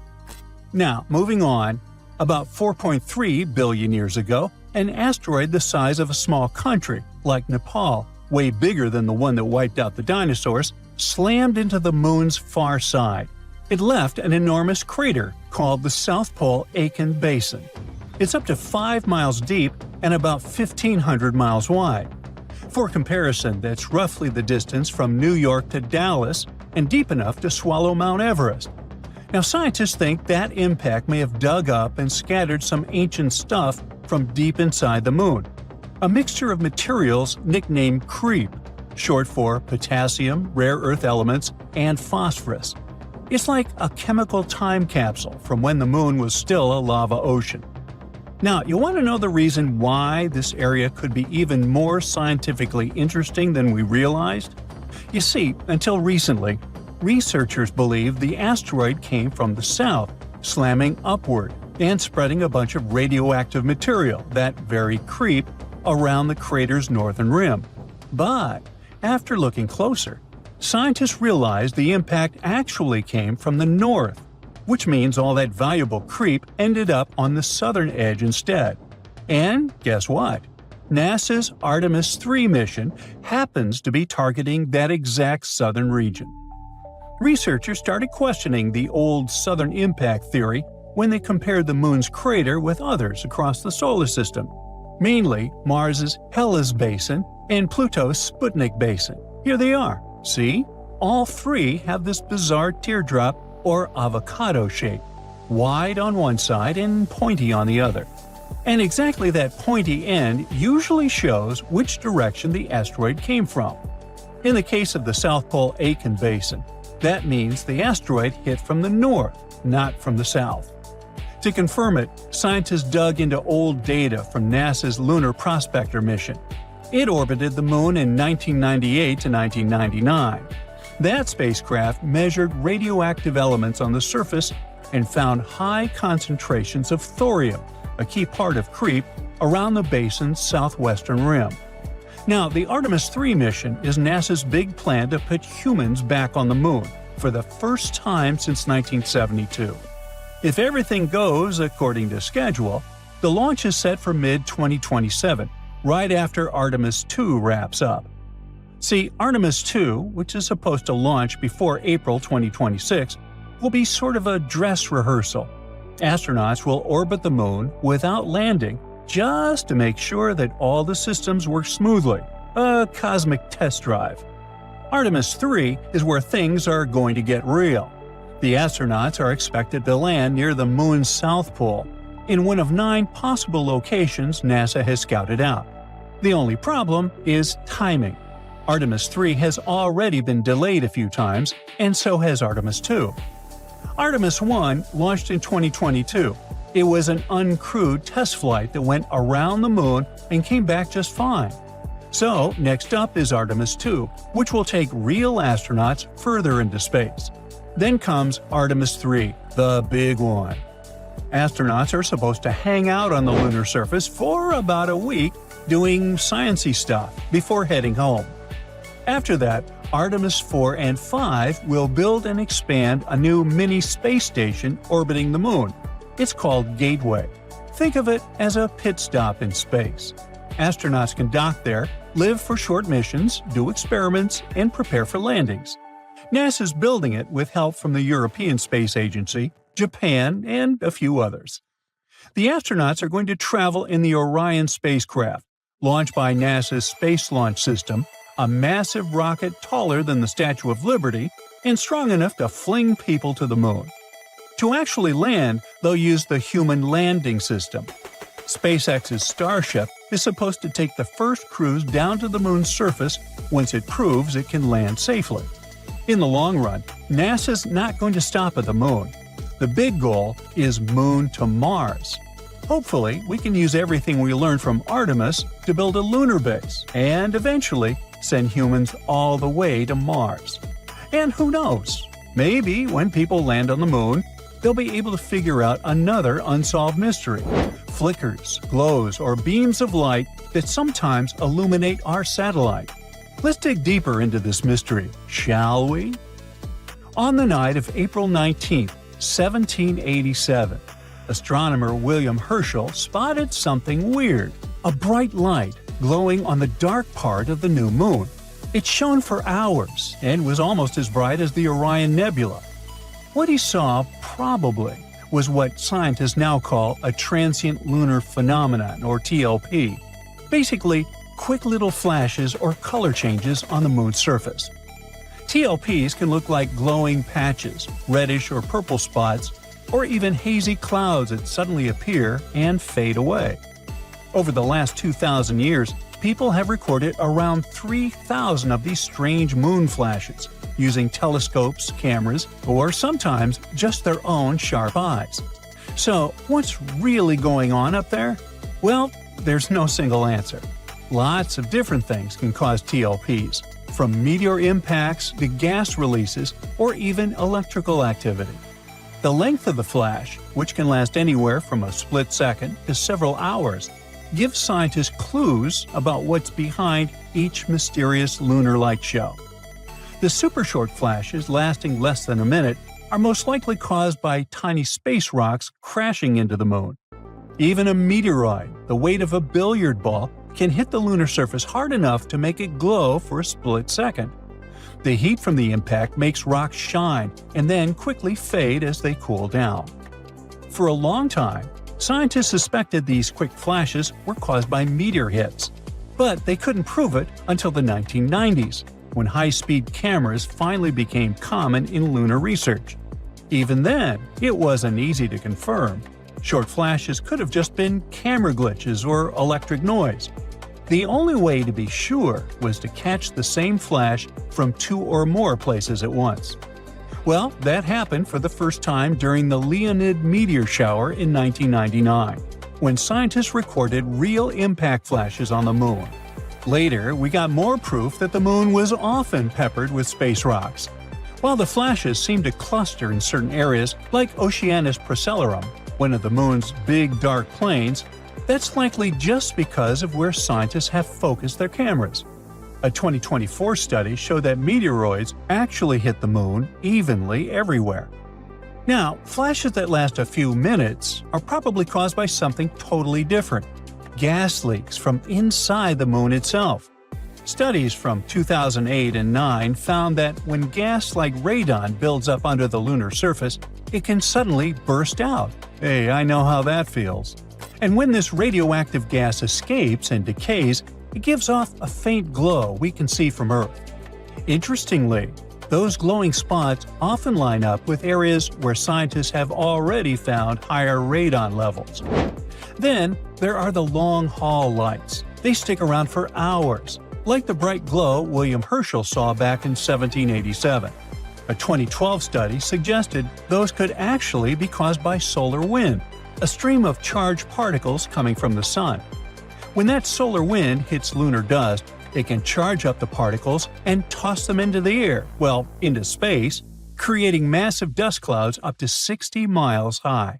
Now, moving on, about 4.3 billion years ago, an asteroid the size of a small country, like Nepal, way bigger than the one that wiped out the dinosaurs, slammed into the moon's far side. It left an enormous crater called the South Pole Aitken Basin. It's up to 5 miles deep and about 1,500 miles wide. For comparison, that's roughly the distance from New York to Dallas and deep enough to swallow Mount Everest. Now, scientists think that impact may have dug up and scattered some ancient stuff from deep inside the moon. A mixture of materials nicknamed creep, short for potassium, rare earth elements, and phosphorus. It's like a chemical time capsule from when the moon was still a lava ocean. Now, you want to know the reason why this area could be even more scientifically interesting than we realized? You see, until recently, researchers believed the asteroid came from the south, slamming upward and spreading a bunch of radioactive material, that very creep, around the crater's northern rim. But after looking closer, scientists realized the impact actually came from the north, which means all that valuable creep ended up on the southern edge instead. And guess what? NASA's Artemis 3 mission happens to be targeting that exact southern region. Researchers started questioning the old southern impact theory when they compared the Moon's crater with others across the solar system, mainly Mars's Hellas Basin and Pluto's Sputnik Basin. Here they are. See? All three have this bizarre teardrop or avocado shape, wide on one side and pointy on the other. And exactly that pointy end usually shows which direction the asteroid came from. In the case of the South Pole Aitken Basin, that means the asteroid hit from the north, not from the south. To confirm it, scientists dug into old data from NASA's Lunar Prospector mission. It orbited the Moon in 1998 to 1999. That spacecraft measured radioactive elements on the surface and found high concentrations of thorium, a key part of creep, around the basin's southwestern rim. Now, the Artemis 3 mission is NASA's big plan to put humans back on the Moon for the first time since 1972. If everything goes according to schedule, the launch is set for mid-2027, right after Artemis 2 wraps up. See, Artemis 2, which is supposed to launch before April 2026, will be sort of a dress rehearsal. Astronauts will orbit the Moon without landing just to make sure that all the systems work smoothly, a cosmic test drive. Artemis 3 is where things are going to get real. The astronauts are expected to land near the Moon's south pole, in one of 9 possible locations NASA has scouted out. The only problem is timing. Artemis 3 has already been delayed a few times, and so has Artemis 2. Artemis 1 launched in 2022. It was an uncrewed test flight that went around the Moon and came back just fine. So, next up is Artemis 2, which will take real astronauts further into space. Then comes Artemis 3, the big one. Astronauts are supposed to hang out on the lunar surface for about a week doing sciencey stuff before heading home. After that, Artemis 4 and 5 will build and expand a new mini space station orbiting the Moon. It's called Gateway. Think of it as a pit stop in space. Astronauts can dock there, live for short missions, do experiments, and prepare for landings. NASA's building it with help from the European Space Agency, Japan, and a few others. The astronauts are going to travel in the Orion spacecraft, launched by NASA's Space Launch System, a massive rocket taller than the Statue of Liberty and strong enough to fling people to the Moon. To actually land, they'll use the Human Landing System. SpaceX's Starship is supposed to take the first cruise down to the Moon's surface once it proves it can land safely. In the long run, NASA's not going to stop at the Moon. The big goal is Moon to Mars. Hopefully, we can use everything we learned from Artemis to build a lunar base and eventually send humans all the way to Mars. And who knows? Maybe when people land on the Moon, they'll be able to figure out another unsolved mystery: flickers, glows, or beams of light that sometimes illuminate our satellite. Let's dig deeper into this mystery, shall we? On the night of April 19, 1787, astronomer William Herschel spotted something weird: a bright light glowing on the dark part of the new moon. It shone for hours and was almost as bright as the Orion Nebula. What he saw probably was what scientists now call a transient lunar phenomenon, or TLP. Basically, quick little flashes or color changes on the moon's surface. TLPs can look like glowing patches, reddish or purple spots, or even hazy clouds that suddenly appear and fade away. Over the last 2,000 years, people have recorded around 3,000 of these strange moon flashes, using telescopes, cameras, or sometimes just their own sharp eyes. So, what's really going on up there? Well, there's no single answer. Lots of different things can cause TLPs, from meteor impacts to gas releases or even electrical activity. The length of the flash, which can last anywhere from a split second to several hours, gives scientists clues about what's behind each mysterious lunar light show. The super short flashes, lasting less than a minute, are most likely caused by tiny space rocks crashing into the moon. Even a meteoroid, the weight of a billiard ball, can hit the lunar surface hard enough to make it glow for a split second. The heat from the impact makes rocks shine and then quickly fade as they cool down. For a long time, scientists suspected these quick flashes were caused by meteor hits. But they couldn't prove it until the 1990s, when high-speed cameras finally became common in lunar research. Even then, it wasn't easy to confirm. Short flashes could have just been camera glitches or electric noise. The only way to be sure was to catch the same flash from 2 or more places at once. Well, that happened for the first time during the Leonid meteor shower in 1999, when scientists recorded real impact flashes on the Moon. Later, we got more proof that the Moon was often peppered with space rocks. While the flashes seemed to cluster in certain areas, like Oceanus Procellarum, one of the Moon's big dark plains, that's likely just because of where scientists have focused their cameras. A 2024 study showed that meteoroids actually hit the Moon evenly everywhere. Now, flashes that last a few minutes are probably caused by something totally different – gas leaks from inside the Moon itself. Studies from 2008 and 2009 found that when gas like radon builds up under the lunar surface, it can suddenly burst out. Hey, I know how that feels. And when this radioactive gas escapes and decays, it gives off a faint glow we can see from Earth. Interestingly, those glowing spots often line up with areas where scientists have already found higher radon levels. Then, there are the long-haul lights. They stick around for hours, like the bright glow William Herschel saw back in 1787. A 2012 study suggested those could actually be caused by solar wind, a stream of charged particles coming from the sun. When that solar wind hits lunar dust, it can charge up the particles and toss them into the air, well, into space, creating massive dust clouds up to 60 miles high.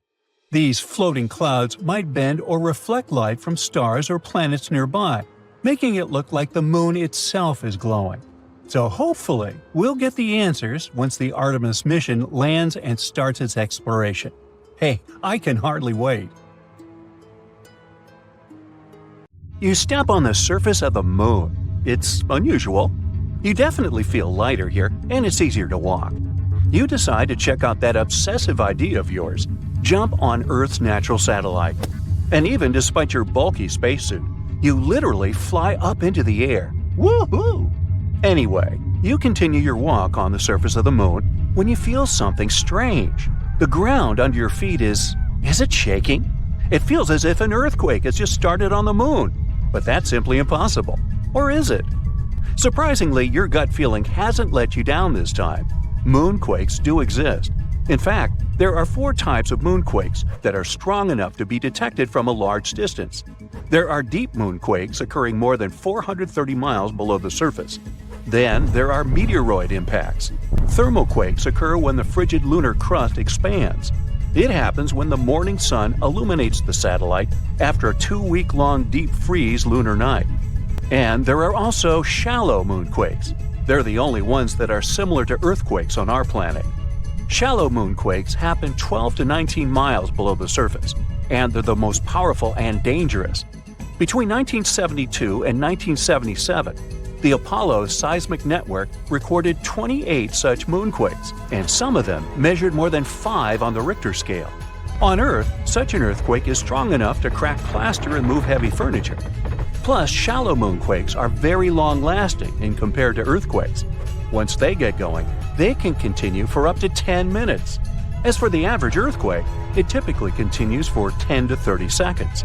These floating clouds might bend or reflect light from stars or planets nearby, making it look like the Moon itself is glowing. So hopefully, we'll get the answers once the Artemis mission lands and starts its exploration. Hey, I can hardly wait. You step on the surface of the Moon. It's unusual. You definitely feel lighter here, and it's easier to walk. You decide to check out that obsessive idea of yours. Jump on Earth's natural satellite. And even despite your bulky spacesuit, you literally fly up into the air. Woohoo! Anyway, you continue your walk on the surface of the Moon when you feel something strange. The ground under your feet is it shaking? It feels as if an earthquake has just started on the Moon. But that's simply impossible. Or is it? Surprisingly, your gut feeling hasn't let you down this time. Moonquakes do exist. In fact, there are 4 types of moonquakes that are strong enough to be detected from a large distance. There are deep moonquakes occurring more than 430 miles below the surface. Then there are meteoroid impacts. Thermoquakes occur when the frigid lunar crust expands. It happens when the morning sun illuminates the satellite after a 2-week-long deep freeze lunar night. And there are also shallow moonquakes. They're the only ones that are similar to earthquakes on our planet. Shallow moonquakes happen 12 to 19 miles below the surface, and they're the most powerful and dangerous. Between 1972 and 1977, the Apollo seismic network recorded 28 such moonquakes, and some of them measured more than 5 on the Richter scale. On Earth, such an earthquake is strong enough to crack plaster and move heavy furniture. Plus, shallow moonquakes are very long-lasting in compared to earthquakes. Once they get going, they can continue for up to 10 minutes. As for the average earthquake, it typically continues for 10 to 30 seconds.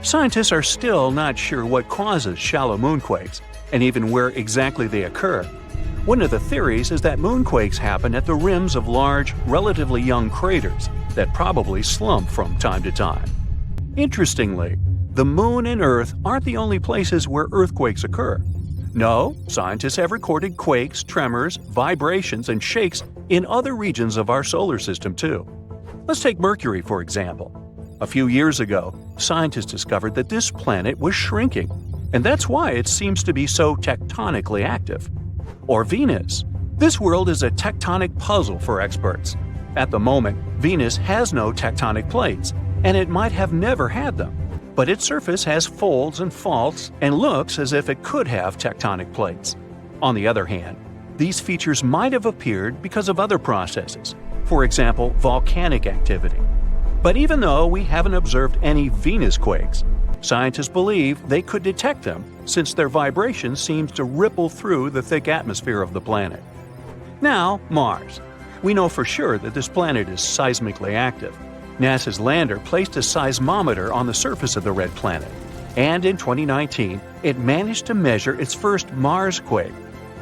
Scientists are still not sure what causes shallow moonquakes, and even where exactly they occur. One of the theories is that moonquakes happen at the rims of large, relatively young craters that probably slump from time to time. Interestingly, the Moon and Earth aren't the only places where earthquakes occur. No, scientists have recorded quakes, tremors, vibrations, and shakes in other regions of our solar system too. Let's take Mercury, for example. A few years ago, scientists discovered that this planet was shrinking, and that's why it seems to be so tectonically active. Or Venus. This world is a tectonic puzzle for experts. At the moment, Venus has no tectonic plates, and it might have never had them. But its surface has folds and faults and looks as if it could have tectonic plates. On the other hand, these features might have appeared because of other processes, for example, volcanic activity. But even though we haven't observed any Venus quakes, scientists believe they could detect them since their vibration seems to ripple through the thick atmosphere of the planet. Now, Mars. We know for sure that this planet is seismically active. NASA's lander placed a seismometer on the surface of the red planet, and in 2019, it managed to measure its first Mars quake.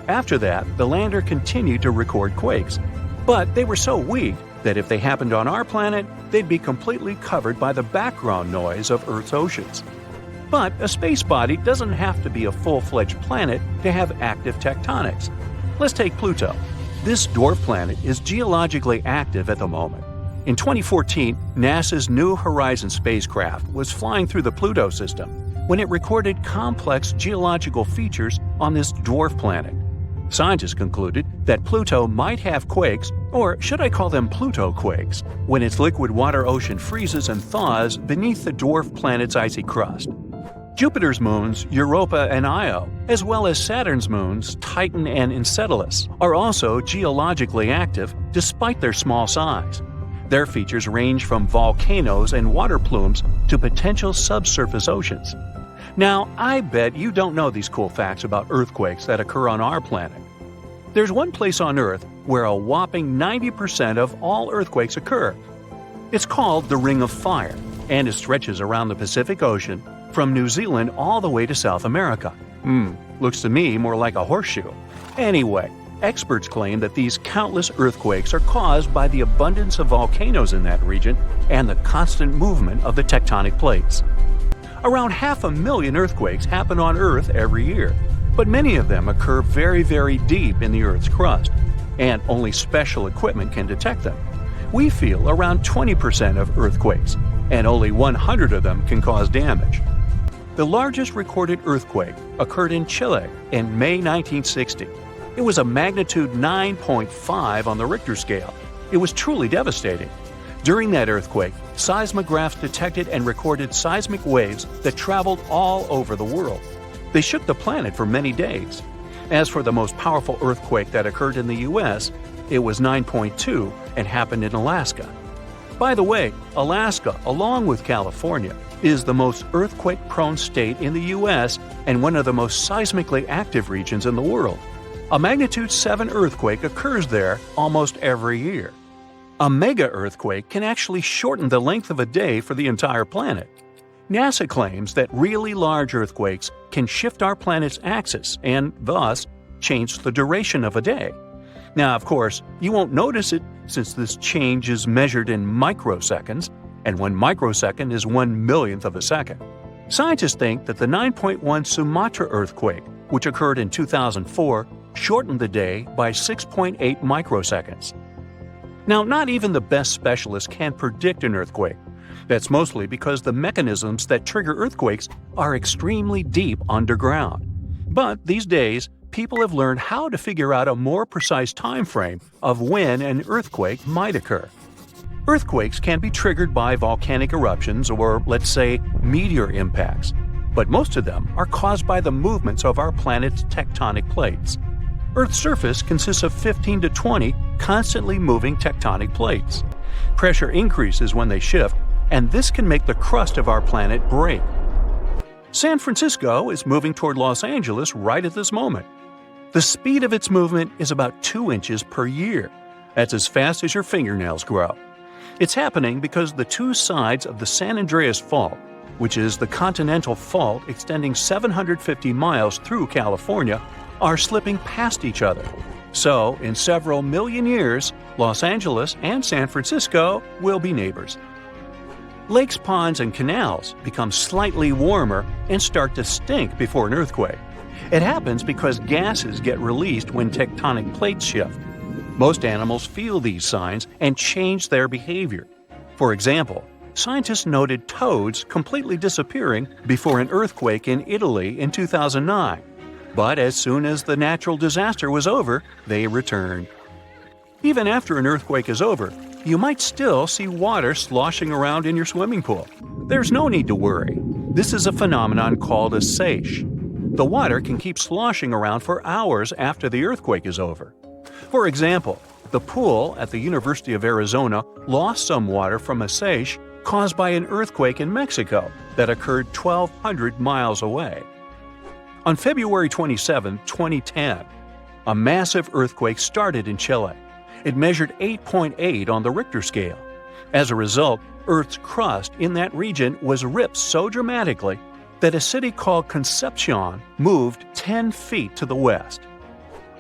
After that, the lander continued to record quakes, but they were so weak that if they happened on our planet, they'd be completely covered by the background noise of Earth's oceans. But a space body doesn't have to be a full-fledged planet to have active tectonics. Let's take Pluto. This dwarf planet is geologically active at the moment. In 2014, NASA's New Horizons spacecraft was flying through the Pluto system when it recorded complex geological features on this dwarf planet. Scientists concluded that Pluto might have quakes, or should I call them Pluto quakes, when its liquid water ocean freezes and thaws beneath the dwarf planet's icy crust. Jupiter's moons, Europa and Io, as well as Saturn's moons, Titan and Enceladus, are also geologically active despite their small size. Their features range from volcanoes and water plumes to potential subsurface oceans. Now, I bet you don't know these cool facts about earthquakes that occur on our planet. There's one place on Earth where a whopping 90% of all earthquakes occur. It's called the Ring of Fire, and it stretches around the Pacific Ocean from New Zealand all the way to South America. Looks to me more like a horseshoe. Anyway, experts claim that these countless earthquakes are caused by the abundance of volcanoes in that region and the constant movement of the tectonic plates. Around 500,000 earthquakes happen on Earth every year, but many of them occur very, very deep in the Earth's crust, and only special equipment can detect them. We feel around 20% of earthquakes, and only 100 of them can cause damage. The largest recorded earthquake occurred in Chile in May 1960. It was a magnitude 9.5 on the Richter scale. It was truly devastating. During that earthquake, seismographs detected and recorded seismic waves that traveled all over the world. They shook the planet for many days. As for the most powerful earthquake that occurred in the U.S., it was 9.2 and happened in Alaska. By the way, Alaska, along with California, is the most earthquake-prone state in the U.S. and one of the most seismically active regions in the world. A magnitude 7 earthquake occurs there almost every year. A mega-earthquake can actually shorten the length of a day for the entire planet. NASA claims that really large earthquakes can shift our planet's axis and, thus, change the duration of a day. Now, of course, you won't notice it since this change is measured in microseconds, and 1 microsecond is 1/millionth of a second. Scientists think that the 9.1 Sumatra earthquake, which occurred in 2004, shortened the day by 6.8 microseconds. Now, not even the best specialists can predict an earthquake. That's mostly because the mechanisms that trigger earthquakes are extremely deep underground. But these days, people have learned how to figure out a more precise time frame of when an earthquake might occur. Earthquakes can be triggered by volcanic eruptions or, let's say, meteor impacts, but most of them are caused by the movements of our planet's tectonic plates. Earth's surface consists of 15 to 20 constantly moving tectonic plates. Pressure increases when they shift, and this can make the crust of our planet break. San Francisco is moving toward Los Angeles right at this moment. The speed of its movement is about 2 inches per year. That's as fast as your fingernails grow. It's happening because the two sides of the San Andreas Fault, which is the continental fault extending 750 miles through California, are slipping past each other. So, in several million years, Los Angeles and San Francisco will be neighbors. Lakes, ponds, and canals become slightly warmer and start to stink before an earthquake. It happens because gases get released when tectonic plates shift. Most animals feel these signs and change their behavior. For example, scientists noted toads completely disappearing before an earthquake in Italy in 2009. But as soon as the natural disaster was over, they returned. Even after an earthquake is over, you might still see water sloshing around in your swimming pool. There's no need to worry. This is a phenomenon called a seiche. The water can keep sloshing around for hours after the earthquake is over. For example, the pool at the University of Arizona lost some water from a seiche caused by an earthquake in Mexico that occurred 1,200 miles away. On February 27, 2010, a massive earthquake started in Chile. It measured 8.8 on the Richter scale. As a result, Earth's crust in that region was ripped so dramatically that a city called Concepcion moved 10 feet to the west.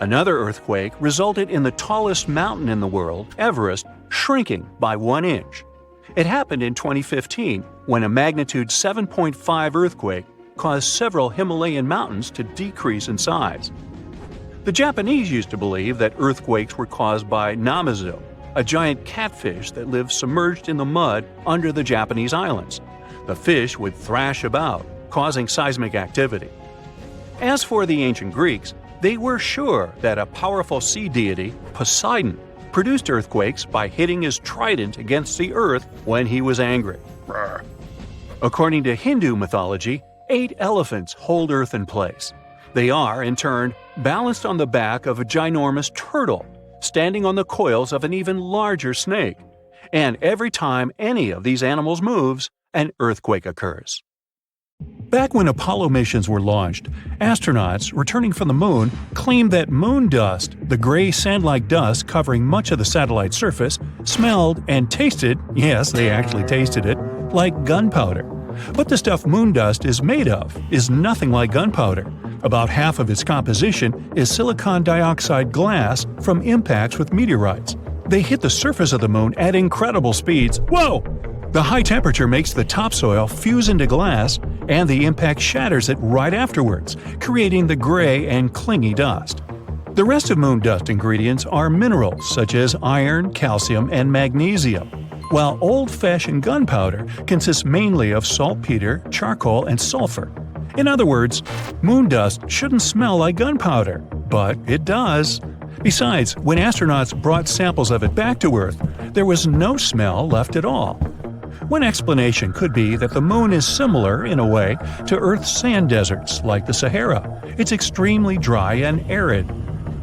Another earthquake resulted in the tallest mountain in the world, Everest, shrinking by 1 inch. It happened in 2015 when a magnitude 7.5 earthquake caused several Himalayan mountains to decrease in size. The Japanese used to believe that earthquakes were caused by namazu, a giant catfish that lives submerged in the mud under the Japanese islands. The fish would thrash about, causing seismic activity. As for the ancient Greeks, they were sure that a powerful sea deity, Poseidon, produced earthquakes by hitting his trident against the earth when he was angry. According to Hindu mythology, 8 elephants hold Earth in place. They are, in turn, balanced on the back of a ginormous turtle, standing on the coils of an even larger snake. And every time any of these animals moves, an earthquake occurs. Back when Apollo missions were launched, astronauts returning from the moon claimed that moon dust, the gray sand-like dust covering much of the satellite's surface, smelled and tasted, yes, they actually tasted it, like gunpowder. But the stuff moon dust is made of is nothing like gunpowder. About half of its composition is silicon dioxide glass from impacts with meteorites. They hit the surface of the moon at incredible speeds. Whoa! The high temperature makes the topsoil fuse into glass, and the impact shatters it right afterwards, creating the gray and clingy dust. The rest of moon dust ingredients are minerals such as iron, calcium, and magnesium, while old-fashioned gunpowder consists mainly of saltpeter, charcoal, and sulfur. In other words, moon dust shouldn't smell like gunpowder, but it does. Besides, when astronauts brought samples of it back to Earth, there was no smell left at all. One explanation could be that the moon is similar, in a way, to Earth's sand deserts, like the Sahara. It's extremely dry and arid.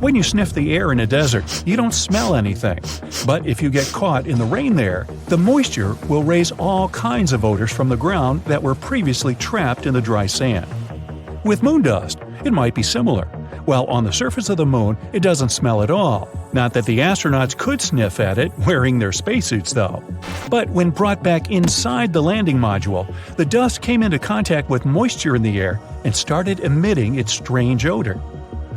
When you sniff the air in a desert, you don't smell anything. But if you get caught in the rain there, the moisture will raise all kinds of odors from the ground that were previously trapped in the dry sand. With moon dust, it might be similar. While on the surface of the moon, it doesn't smell at all. Not that the astronauts could sniff at it wearing their spacesuits, though. But when brought back inside the landing module, the dust came into contact with moisture in the air and started emitting its strange odor.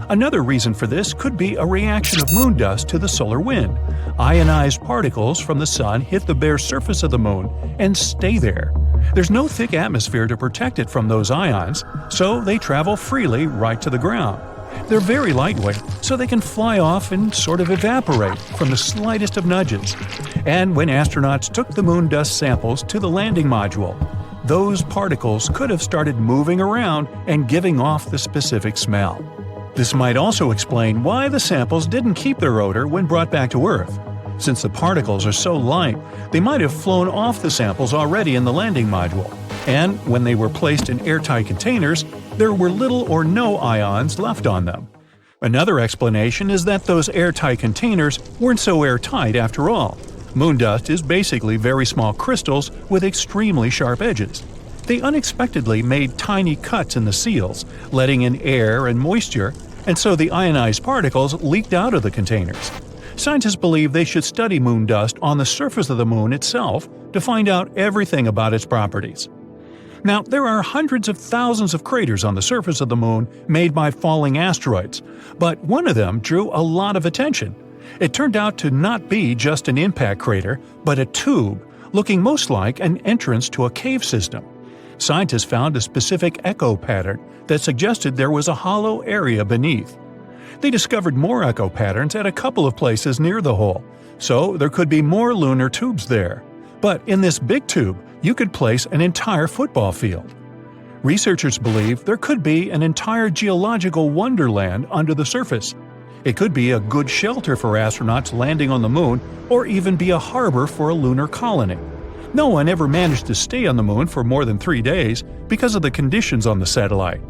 Another reason for this could be a reaction of moon dust to the solar wind. Ionized particles from the sun hit the bare surface of the moon and stay there. There's no thick atmosphere to protect it from those ions, so they travel freely right to the ground. They're very lightweight, so they can fly off and sort of evaporate from the slightest of nudges. And when astronauts took the moon dust samples to the landing module, those particles could have started moving around and giving off the specific smell. This might also explain why the samples didn't keep their odor when brought back to Earth. Since the particles are so light, they might have flown off the samples already in the landing module. And when they were placed in airtight containers, there were little or no ions left on them. Another explanation is that those airtight containers weren't so airtight after all. Moon dust is basically very small crystals with extremely sharp edges. They unexpectedly made tiny cuts in the seals, letting in air and moisture, and so the ionized particles leaked out of the containers. Scientists believe they should study moon dust on the surface of the moon itself to find out everything about its properties. Now, there are hundreds of thousands of craters on the surface of the moon made by falling asteroids, but one of them drew a lot of attention. It turned out to not be just an impact crater, but a tube, looking most like an entrance to a cave system. Scientists found a specific echo pattern that suggested there was a hollow area beneath. They discovered more echo patterns at a couple of places near the hole, so there could be more lunar tubes there. But in this big tube, you could place an entire football field. Researchers believe there could be an entire geological wonderland under the surface. It could be a good shelter for astronauts landing on the moon, or even be a harbor for a lunar colony. No one ever managed to stay on the moon for more than 3 days because of the conditions on the satellite.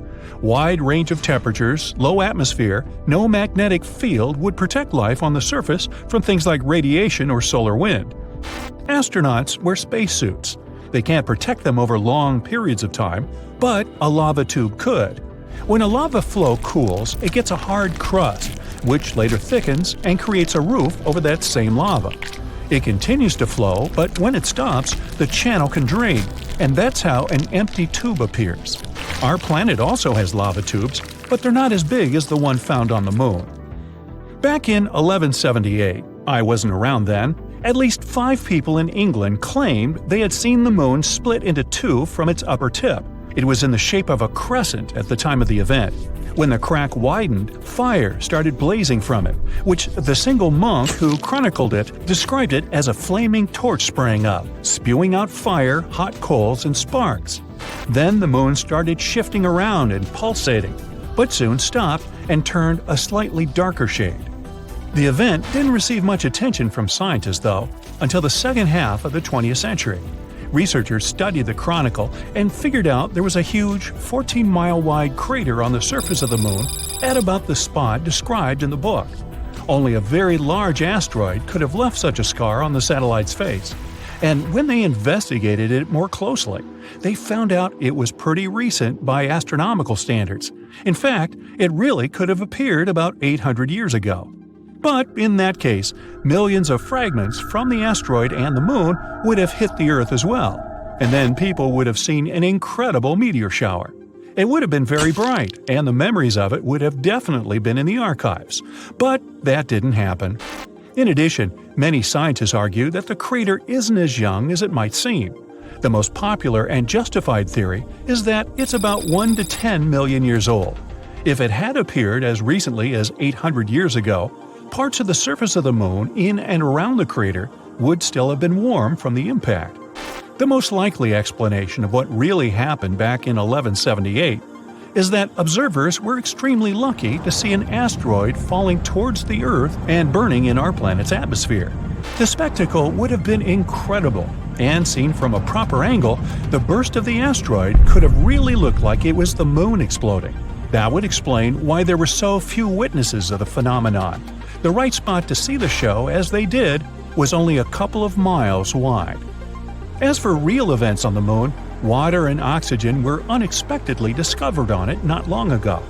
Wide range of temperatures, low atmosphere, no magnetic field would protect life on the surface from things like radiation or solar wind. Astronauts wear spacesuits. They can't protect them over long periods of time, but a lava tube could. When a lava flow cools, it gets a hard crust, which later thickens and creates a roof over that same lava. It continues to flow, but when it stops, the channel can drain, and that's how an empty tube appears. Our planet also has lava tubes, but they're not as big as the one found on the Moon. Back in 1178, I wasn't around then, at least 5 people in England claimed they had seen the Moon split into two from its upper tip. It was in the shape of a crescent at the time of the event. When the crack widened, fire started blazing from it, which the single monk who chronicled it described it as a flaming torch sprang up, spewing out fire, hot coals, and sparks. Then the Moon started shifting around and pulsating, but soon stopped and turned a slightly darker shade. The event didn't receive much attention from scientists, though, until the second half of the 20th century. Researchers studied the chronicle and figured out there was a huge 14-mile-wide crater on the surface of the Moon at about the spot described in the book. Only a very large asteroid could have left such a scar on the satellite's face. And when they investigated it more closely, they found out it was pretty recent by astronomical standards. In fact, it really could have appeared about 800 years ago. But in that case, millions of fragments from the asteroid and the Moon would have hit the Earth as well, and then people would have seen an incredible meteor shower. It would have been very bright, and the memories of it would have definitely been in the archives. But that didn't happen. In addition, many scientists argue that the crater isn't as young as it might seem. The most popular and justified theory is that it's about 1 to 10 million years old. If it had appeared as recently as 800 years ago, parts of the surface of the Moon in and around the crater would still have been warm from the impact. The most likely explanation of what really happened back in 1178 is that observers were extremely lucky to see an asteroid falling towards the Earth and burning in our planet's atmosphere. The spectacle would have been incredible, and seen from a proper angle, the burst of the asteroid could have really looked like it was the Moon exploding. That would explain why there were so few witnesses of the phenomenon. The right spot to see the show, as they did, was only a couple of miles wide. As for real events on the Moon, water and oxygen were unexpectedly discovered on it not long ago.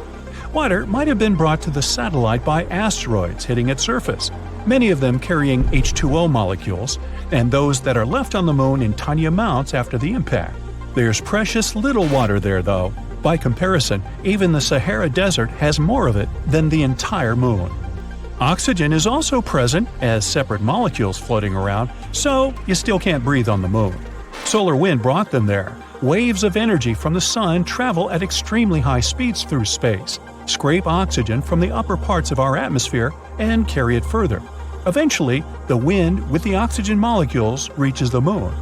Water might have been brought to the satellite by asteroids hitting its surface, many of them carrying H2O molecules, and those that are left on the Moon in tiny amounts after the impact. There's precious little water there, though. By comparison, even the Sahara Desert has more of it than the entire Moon. Oxygen is also present as separate molecules floating around, so you still can't breathe on the Moon. Solar wind brought them there. Waves of energy from the Sun travel at extremely high speeds through space, scrape oxygen from the upper parts of our atmosphere, and carry it further. Eventually, the wind with the oxygen molecules reaches the Moon.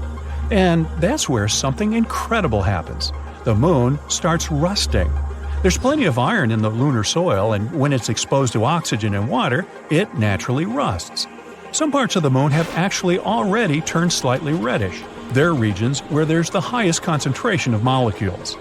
And that's where something incredible happens. The Moon starts rusting. There's plenty of iron in the lunar soil, and when it's exposed to oxygen and water, it naturally rusts. Some parts of the Moon have actually already turned slightly reddish. They're regions where there's the highest concentration of molecules.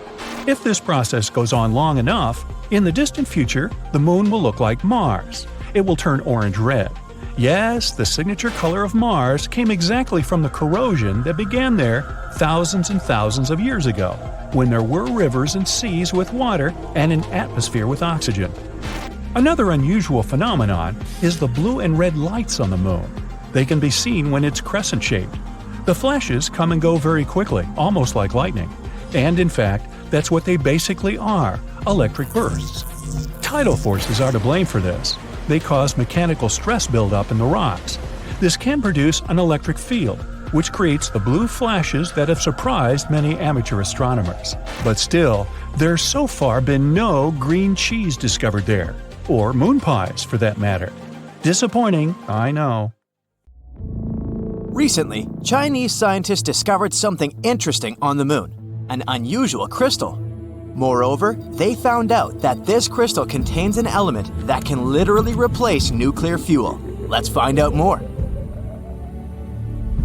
If this process goes on long enough, in the distant future, the Moon will look like Mars. It will turn orange-red. Yes, the signature color of Mars came exactly from the corrosion that began there thousands and thousands of years ago, when there were rivers and seas with water and an atmosphere with oxygen. Another unusual phenomenon is the blue and red lights on the Moon. They can be seen when it's crescent-shaped. The flashes come and go very quickly, almost like lightning. And in fact, that's what they basically are, electric bursts. Tidal forces are to blame for this. They cause mechanical stress buildup in the rocks. This can produce an electric field, which creates the blue flashes that have surprised many amateur astronomers. But still, there's so far been no green cheese discovered there, or moon pies for that matter. Disappointing, I know. Recently, Chinese scientists discovered something interesting on the Moon, an unusual crystal. Moreover, they found out that this crystal contains an element that can literally replace nuclear fuel. Let's find out more.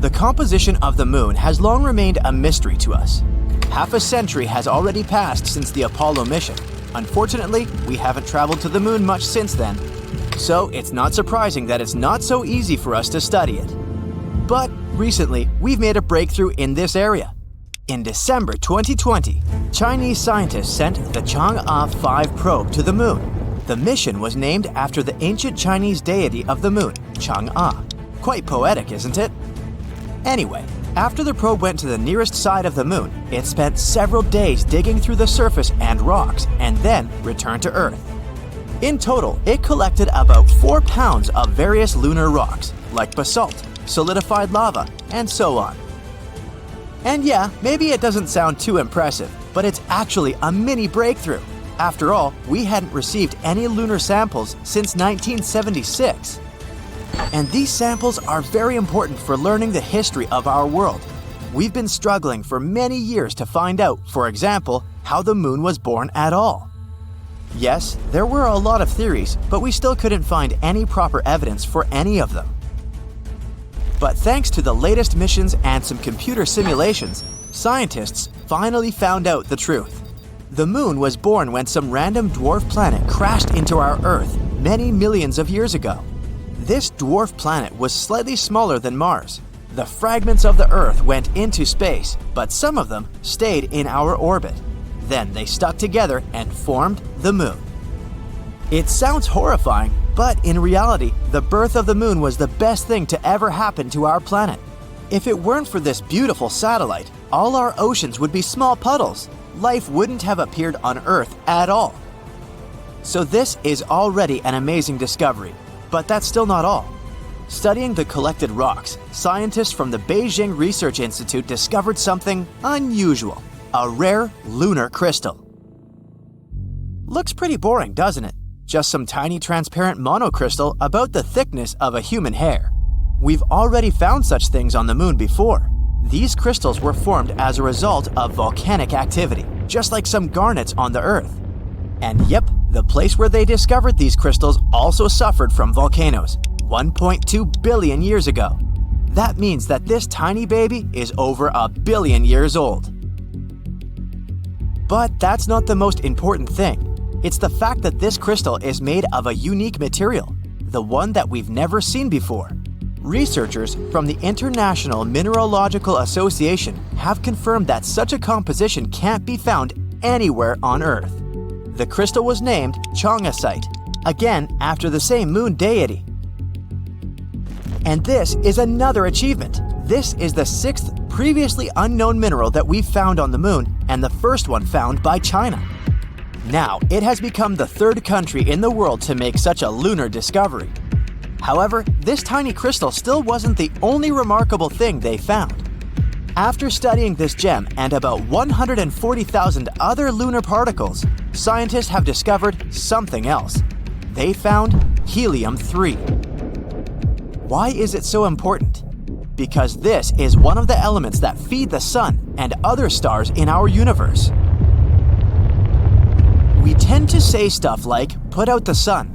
The composition of the Moon has long remained a mystery to us. Half a century has already passed since the Apollo mission, Unfortunately, we haven't traveled to the moon much since then, so it's not surprising that it's not so easy for us to study it. But recently, we've made a breakthrough in this area. In December 2020, Chinese scientists sent the Chang'e 5 probe to the moon. The mission was named after the ancient Chinese deity of the moon, Chang'e. Quite poetic, isn't it? Anyway, after the probe went to the nearest side of the moon, it spent several days digging through the surface and rocks and then returned to Earth. In total, it collected about 4 pounds of various lunar rocks, like basalt, solidified lava, and so on. And yeah, maybe it doesn't sound too impressive, but it's actually a mini breakthrough. After all, we hadn't received any lunar samples since 1976. And these samples are very important for learning the history of our world. We've been struggling for many years to find out, for example, how the moon was born at all. Yes, there were a lot of theories, but we still couldn't find any proper evidence for any of them. But thanks to the latest missions and some computer simulations, scientists finally found out the truth. The moon was born when some random dwarf planet crashed into our Earth many millions of years ago. This dwarf planet was slightly smaller than Mars. The fragments of the Earth went into space, but some of them stayed in our orbit. Then they stuck together and formed the moon. It sounds horrifying, but in reality, the birth of the moon was the best thing to ever happen to our planet. If it weren't for this beautiful satellite, all our oceans would be small puddles. Life wouldn't have appeared on Earth at all. So this is already an amazing discovery. But that's still not all. Studying the collected rocks, scientists from the Beijing Research Institute discovered something unusual: a rare lunar crystal. Looks pretty boring, doesn't it? Just some tiny transparent monocrystal about the thickness of a human hair. We've already found such things on the moon before. These crystals were formed as a result of volcanic activity, just like some garnets on the Earth. And yep, the place where they discovered these crystals also suffered from volcanoes 1.2 billion years ago. That means that this tiny baby is over 1 billion years old. But that's not the most important thing. It's the fact that this crystal is made of a unique material, the one that we've never seen before. Researchers from the International Mineralogical Association have confirmed that such a composition can't be found anywhere on Earth. The crystal was named Chang'e, again after the same moon deity. And this is another achievement. This is the 6th previously unknown mineral that we've found on the moon and the first one found by China. Now, it has become the 3rd country in the world to make such a lunar discovery. However, this tiny crystal still wasn't the only remarkable thing they found. After studying this gem and about 140,000 other lunar particles, scientists have discovered something else. They found helium-3. Why is it so important? Because this is one of the elements that feed the sun and other stars in our universe. We tend to say stuff like, put out the sun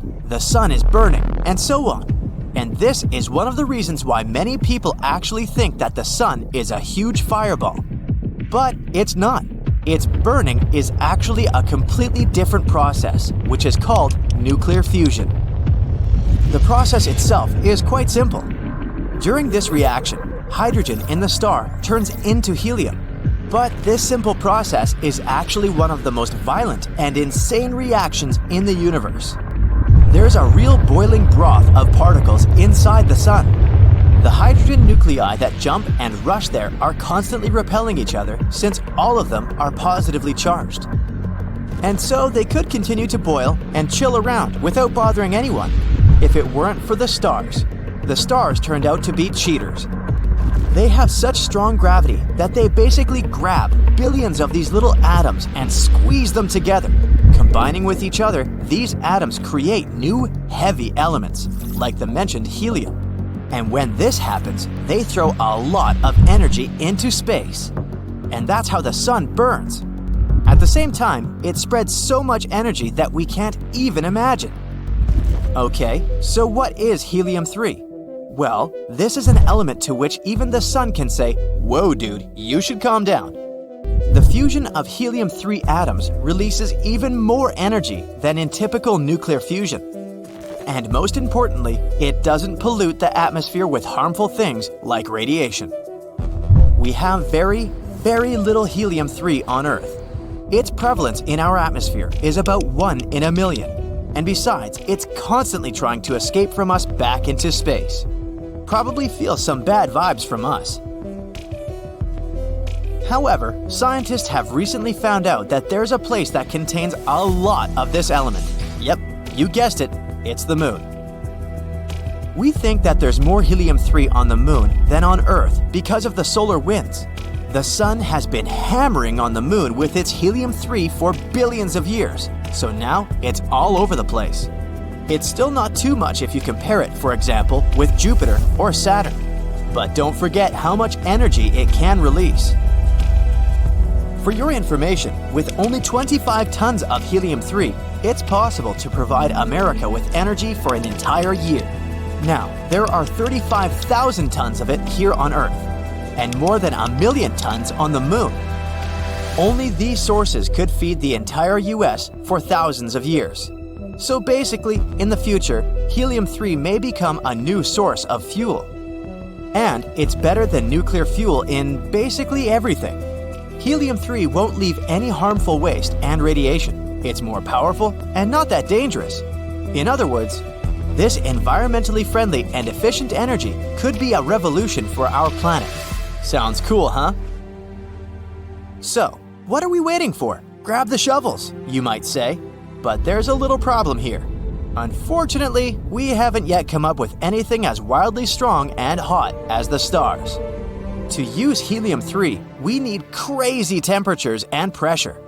is burning, and so on. And this is one of the reasons why many people actually think that the sun is a huge fireball. But it's not. Its burning is actually a completely different process, which is called nuclear fusion. The process itself is quite simple. During this reaction, hydrogen in the star turns into helium. But this simple process is actually one of the most violent and insane reactions in the universe. There's a real boiling broth of particles inside the sun. The hydrogen nuclei that jump and rush there are constantly repelling each other since all of them are positively charged. And so they could continue to boil and chill around without bothering anyone if it weren't for the stars. The stars turned out to be cheaters. They have such strong gravity that they basically grab billions of these little atoms and squeeze them together. Combining with each other, these atoms create new heavy elements, like the mentioned helium. And when this happens, they throw a lot of energy into space. And that's how the sun burns. At the same time, it spreads so much energy that we can't even imagine. Okay, so what is helium-3? Well, this is an element to which even the sun can say, "Whoa, dude, you should calm down." The fusion of helium-3 atoms releases even more energy than in typical nuclear fusion. And most importantly, it doesn't pollute the atmosphere with harmful things like radiation. We have very, very little helium-3 on Earth. Its prevalence in our atmosphere is about 1 in a million. And besides, it's constantly trying to escape from us back into space. Probably feels some bad vibes from us. However, scientists have recently found out that there's a place that contains a lot of this element. Yep, you guessed it, it's the moon. We think that there's more helium-3 on the moon than on Earth because of the solar winds. The sun has been hammering on the moon with its helium-3 for billions of years, so now it's all over the place. It's still not too much if you compare it, for example, with Jupiter or Saturn. But don't forget how much energy it can release. For your information, with only 25 tons of helium-3, it's possible to provide America with energy for an entire year. Now, there are 35,000 tons of it here on Earth, and more than 1 million tons on the moon. Only these sources could feed the entire US for thousands of years. So basically, in the future, helium-3 may become a new source of fuel. And it's better than nuclear fuel in basically everything. Helium-3 won't leave any harmful waste and radiation. It's more powerful and not that dangerous. In other words, this environmentally friendly and efficient energy could be a revolution for our planet. Sounds cool, huh? So, what are we waiting for? Grab the shovels, you might say. But there's a little problem here. Unfortunately, we haven't yet come up with anything as wildly strong and hot as the stars. To use helium-3, we need crazy temperatures and pressure.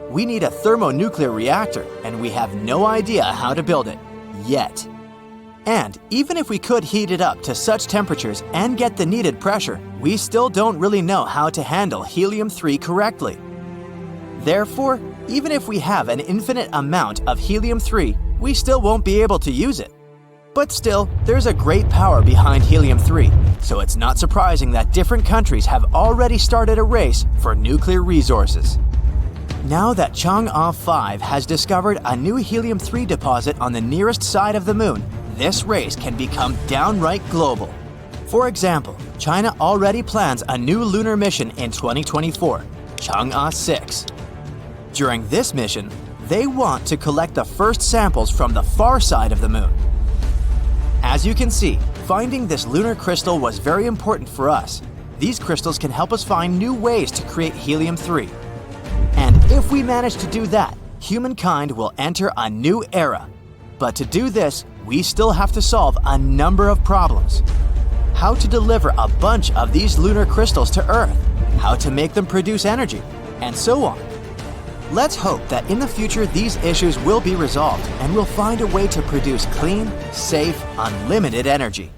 We need a thermonuclear reactor, and we have no idea how to build it, yet. And even if we could heat it up to such temperatures and get the needed pressure, we still don't really know how to handle helium-3 correctly. Therefore, even if we have an infinite amount of helium-3, we still won't be able to use it. But still, there's a great power behind helium-3, so it's not surprising that different countries have already started a race for nuclear resources. Now that Chang'e 5 has discovered a new helium-3 deposit on the nearest side of the moon, this race can become downright global. For example, China already plans a new lunar mission in 2024, Chang'e 6. During this mission, they want to collect the first samples from the far side of the moon. As you can see, finding this lunar crystal was very important for us. These crystals can help us find new ways to create helium-3. And if we manage to do that, humankind will enter a new era. But to do this, we still have to solve a number of problems. How to deliver a bunch of these lunar crystals to Earth, how to make them produce energy, and so on. Let's hope that in the future these issues will be resolved and we'll find a way to produce clean, safe, unlimited energy.